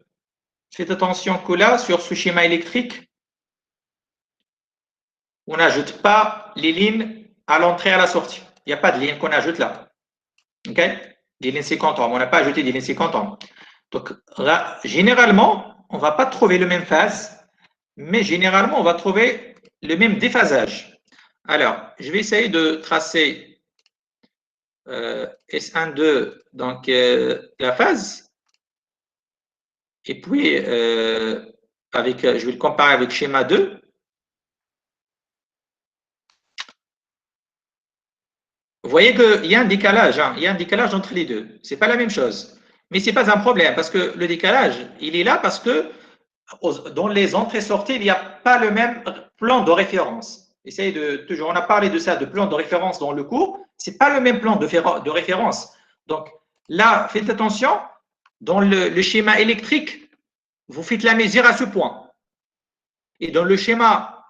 faites attention que là, sur ce schéma électrique, on n'ajoute pas les lignes à l'entrée et à la sortie. Il n'y a pas de ligne qu'on ajoute là. OK? Des lignes 50 ohms. On n'a pas ajouté des lignes 50 ohms. Donc, là, généralement, on ne va pas trouver le même phase, mais généralement, on va trouver le même déphasage. Alors, je vais essayer de tracer S12, donc la phase. Et puis, je vais le comparer avec schéma 2. Vous voyez qu'il y a un décalage, hein, il y a un décalage entre les deux. Ce n'est pas la même chose. Mais ce n'est pas un problème parce que le décalage, il est là parce que dans les entrées-sorties, il n'y a pas le même plan de référence. Essayez toujours, on a parlé de ça, de plan de référence dans le cours. Ce n'est pas le même plan de référence. Donc là, faites attention, dans le schéma électrique, vous faites la mesure à ce point. Et dans le schéma,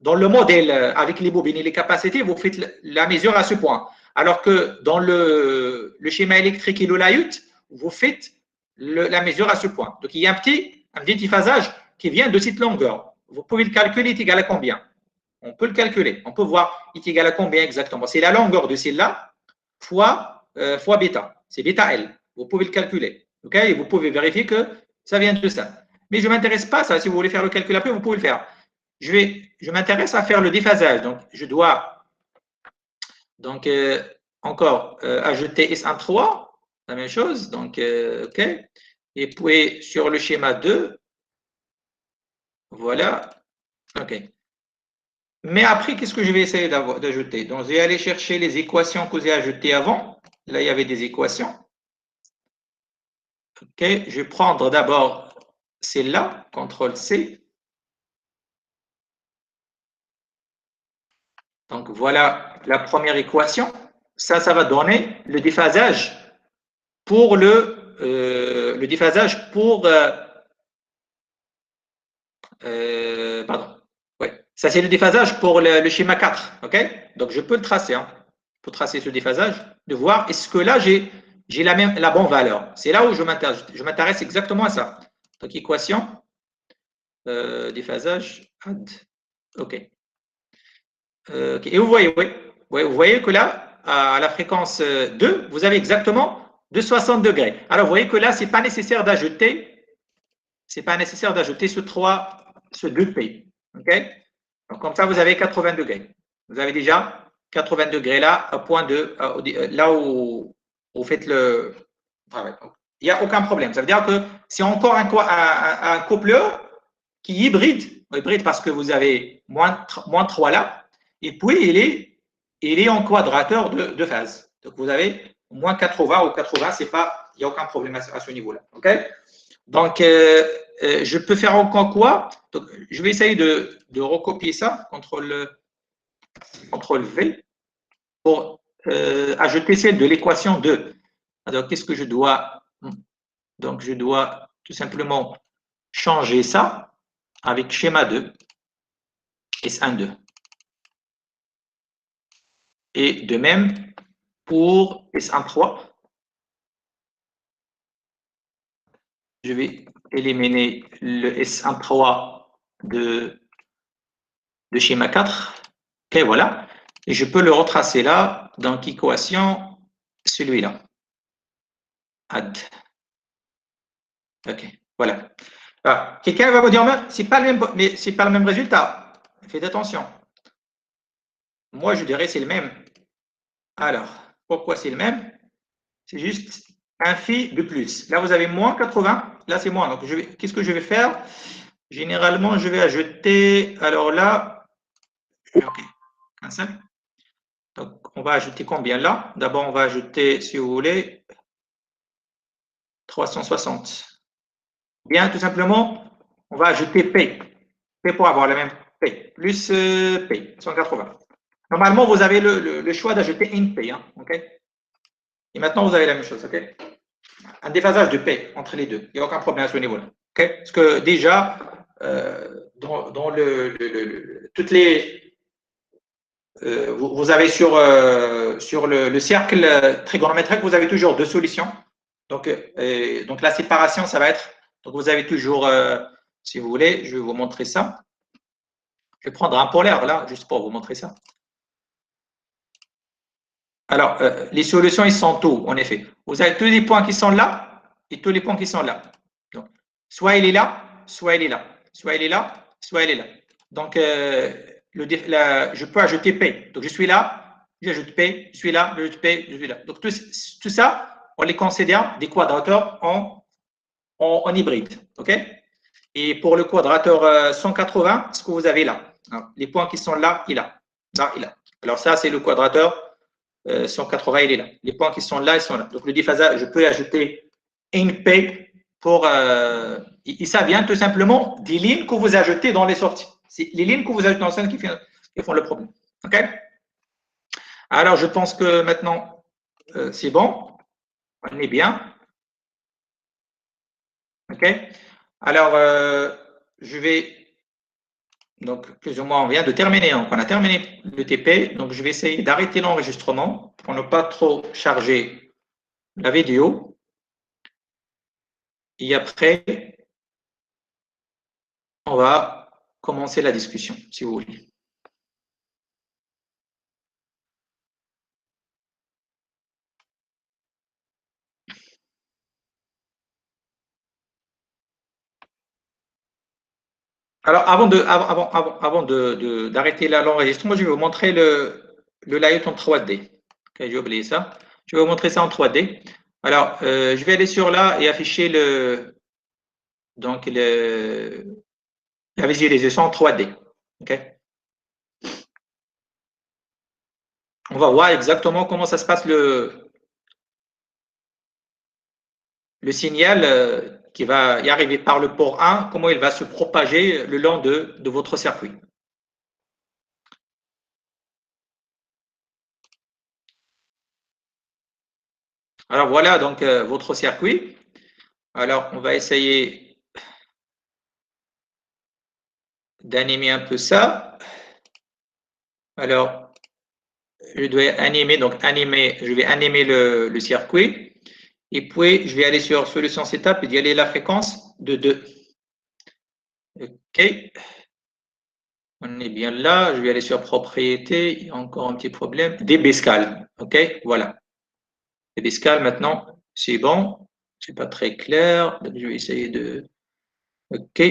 dans le modèle avec les bobines et les capacités, vous faites la mesure à ce point. Alors que dans le schéma électrique et le layout, vous faites la mesure à ce point. Donc, il y a un petit déphasage qui vient de cette longueur. Vous pouvez le calculer, il est égal à combien? On peut le calculer. On peut voir, il est égal à combien exactement. C'est la longueur de celle-là fois bêta. C'est bêta L. Vous pouvez le calculer. Okay? Et vous pouvez vérifier que ça vient de ça. Mais je ne m'intéresse pas à ça. Si vous voulez faire le calcul après, vous pouvez le faire. Je m'intéresse à faire le déphasage. Donc, je dois encore ajouter S13, la même chose. Donc, OK. Et puis, sur le schéma 2, voilà. OK. Mais après, qu'est-ce que je vais essayer d'ajouter? Donc, je vais aller chercher les équations que j'ai ajoutées avant. Là, il y avait des équations. OK. Je vais prendre d'abord celle-là, CTRL-C. Donc, voilà la première équation. Ça va donner le déphasage pour le déphasage pour… pardon. Ouais. Ça, c'est le déphasage pour le schéma 4. OK? Donc, je peux le tracer. Hein. Je peux tracer ce déphasage, de voir est-ce que là, j'ai la bonne valeur. C'est là où je m'intéresse exactement à ça. Donc, équation, déphasage, add. OK. Et vous voyez, oui. Vous voyez que là, à la fréquence 2, vous avez exactement 260 degrés. Alors, vous voyez que là, ce n'est pas nécessaire d'ajouter ce 2P. OK? Donc, comme ça, vous avez 80 degrés. Vous avez déjà 80 degrés là, à point de, là où vous faites le travail. Il n'y a aucun problème. Ça veut dire que c'est encore un coupleur qui est hybride parce que vous avez moins 3 là, et puis il est en quadrateur de phase. Donc, vous avez moins 80 ou 80, il n'y a aucun problème à ce niveau-là. OK? Donc, je peux faire encore quoi? Donc, je vais essayer de recopier ça, CTRL V, pour ajouter celle de l'équation 2. Alors, qu'est-ce que je dois? Donc, je dois tout simplement changer ça avec schéma 2, S12. Et de même pour S13. Je vais éliminer le S13 de schéma 4. OK, voilà. Et je peux le retracer là, dans l'équation, celui-là. Add. OK, voilà. Quelqu'un va vous dire, c'est pas le même résultat. Faites attention. Moi, je dirais c'est le même. Alors, pourquoi c'est le même? C'est juste un phi de plus. Là, vous avez moins 80. Là, c'est moins. Donc, qu'est-ce que je vais faire? Généralement, je vais ajouter, alors là, OK, un seul. Donc, on va ajouter combien là? D'abord, on va ajouter, si vous voulez, 360. Bien, tout simplement, on va ajouter P. P pour avoir le même P, plus P, 180. Normalement, vous avez le choix d'ajouter une P. Hein, OK? Et maintenant, vous avez la même chose. OK? Un déphasage de P entre les deux. Il n'y a aucun problème à ce niveau-là. OK? Parce que déjà, dans toutes les… vous avez sur le cercle trigonométrique, vous avez toujours deux solutions. Donc la séparation, ça va être… Donc, vous avez toujours, si vous voulez, je vais vous montrer ça. Je vais prendre un polaire là, juste pour vous montrer ça. Alors, les solutions, ils sont où, en effet? Vous avez tous les points qui sont là et tous les points qui sont là. Donc, soit il est là, soit il est là. Soit il est là, soit il est là. Donc, je peux ajouter P. Donc, je suis là, j'ajoute P, je suis là, j'ajoute P, je suis là. Donc, tout ça, on les considère des quadrateurs en hybride. OK? Et pour le quadrateur 180, ce que vous avez là, les points qui sont là et là. Là et là. Alors, ça, c'est le quadrateur 180, il est là. Les points qui sont là, ils sont là. Donc, le déphasage, je peux ajouter une P pour… et ça vient tout simplement des lignes que vous ajoutez dans les sorties. C'est les lignes que vous ajoutez dans les sorties qui font le problème. OK? Alors, je pense que maintenant, c'est bon. On est bien. OK? Alors, je vais, donc plus ou moins, on vient de terminer, on a terminé le TP, donc je vais essayer d'arrêter l'enregistrement pour ne pas trop charger la vidéo. Et après, on va commencer la discussion, si vous voulez. Alors, avant d'arrêter l'enregistrement, je vais vous montrer le layout en 3D. Okay, j'ai oublié ça. Je vais vous montrer ça en 3D. Alors, je vais aller sur là et afficher la visualisation en 3D. Okay. On va voir exactement comment ça se passe le signal qui va y arriver par le port 1, comment il va se propager le long de votre circuit. Alors voilà donc votre circuit. Alors on va essayer d'animer un peu ça. Alors je dois animer, je vais animer le circuit. Et puis je vais aller sur solution setup et d'y aller la fréquence de 2. OK. On est bien là. Je vais aller sur propriété. Il y a encore un petit problème. dbScale. OK. Voilà. dbScale maintenant, c'est bon. C'est pas très clair. Donc, je vais essayer de. OK.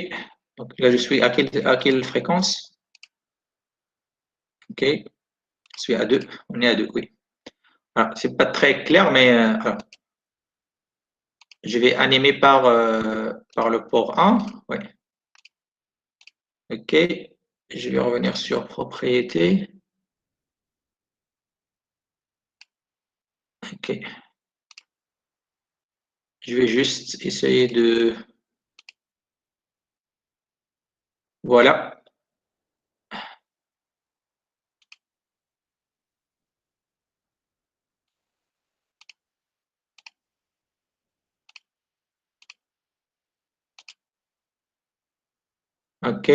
Donc là, je suis à quelle fréquence? OK. Je suis à 2. On est à 2, oui. Voilà. C'est pas très clair, mais je vais animer par le port 1. Ouais. OK. Je vais revenir sur propriété. OK. Je vais juste essayer de. Voilà. OK.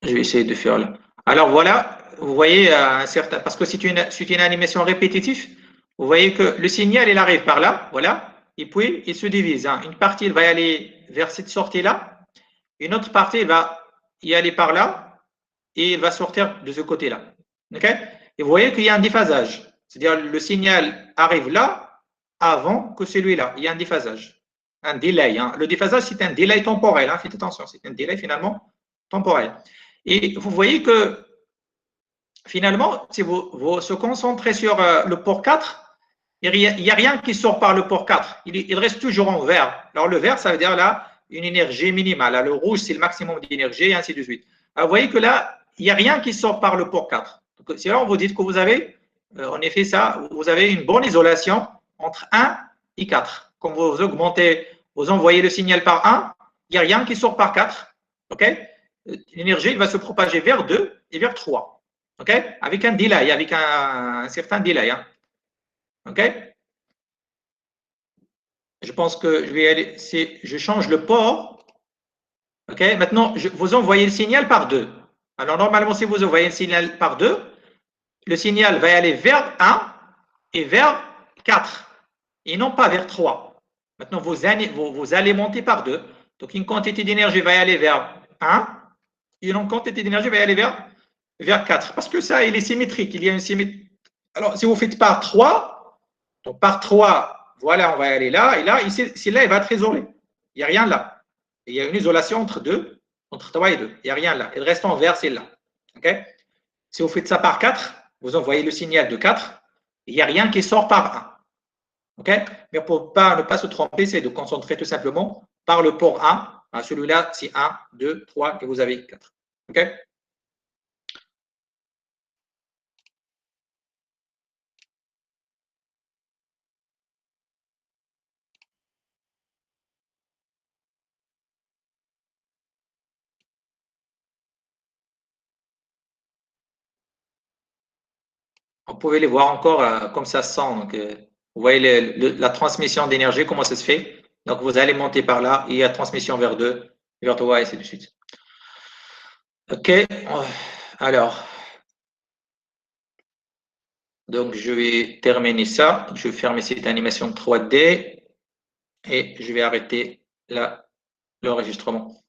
Je vais essayer de faire là. Alors voilà, vous voyez, parce que c'est une animation répétitive, vous voyez que le signal, il arrive par là, voilà, et puis il se divise. Hein. Une partie, il va y aller vers cette sortie-là, une autre partie, il va y aller par là, et il va sortir de ce côté-là. OK? Et vous voyez qu'il y a un déphasage. C'est-à-dire le signal arrive là avant que celui-là. Il y a un déphasage. Un delay. Hein. Le déphasage, c'est un delay temporel. Hein. Faites attention, c'est un delay finalement temporel. Et vous voyez que finalement, si vous se concentrez sur le port 4, il n'y a rien qui sort par le port 4. Il reste toujours en vert. Alors le vert, ça veut dire là une énergie minimale. Là, le rouge, c'est le maximum d'énergie, et ainsi de suite. Alors, vous voyez que là, il n'y a rien qui sort par le port 4. Donc, si alors vous dites que vous avez, en effet, ça, vous avez une bonne isolation entre 1 et 4. Quand vous augmentez, vous envoyez le signal par 1, il n'y a rien qui sort par 4. OK? L'énergie va se propager vers 2 et vers 3. OK? Avec un delay, avec un certain delay. Hein. OK? Je pense que je vais aller, si je change le port, OK? Maintenant, vous envoyez le signal par 2. Alors, normalement, si vous envoyez le signal par 2, le signal va aller vers 1 et vers 4, et non pas vers 3. Maintenant, vous allez monter par 2. Donc, une quantité d'énergie va aller vers 1, et une quantité d'énergie va aller vers 4. Parce que ça, il est symétrique. Il y a une symétrie. Alors, si vous faites par 3, donc par 3, voilà, on va aller là, et là, ici, là, il va être isolé. Il n'y a rien là. Il y a une isolation entre 3 et 2. Il n'y a rien là. Il reste en vert, c'est là. Okay? Si vous faites ça par 4, vous envoyez le signal de 4, il n'y a rien qui sort par 1. Okay? Mais pour ne pas se tromper, c'est de concentrer tout simplement par le port 1. Celui-là, c'est 1, 2, 3 et vous avez 4. Okay? Vous pouvez les voir encore comme ça se sent. Donc, vous voyez la transmission d'énergie, comment ça se fait. Donc, vous allez monter par là, il y a transmission vers 2, vers 3, et ainsi de suite. OK. Alors, donc, je vais terminer ça. Je vais fermer cette animation 3D et je vais arrêter là l'enregistrement.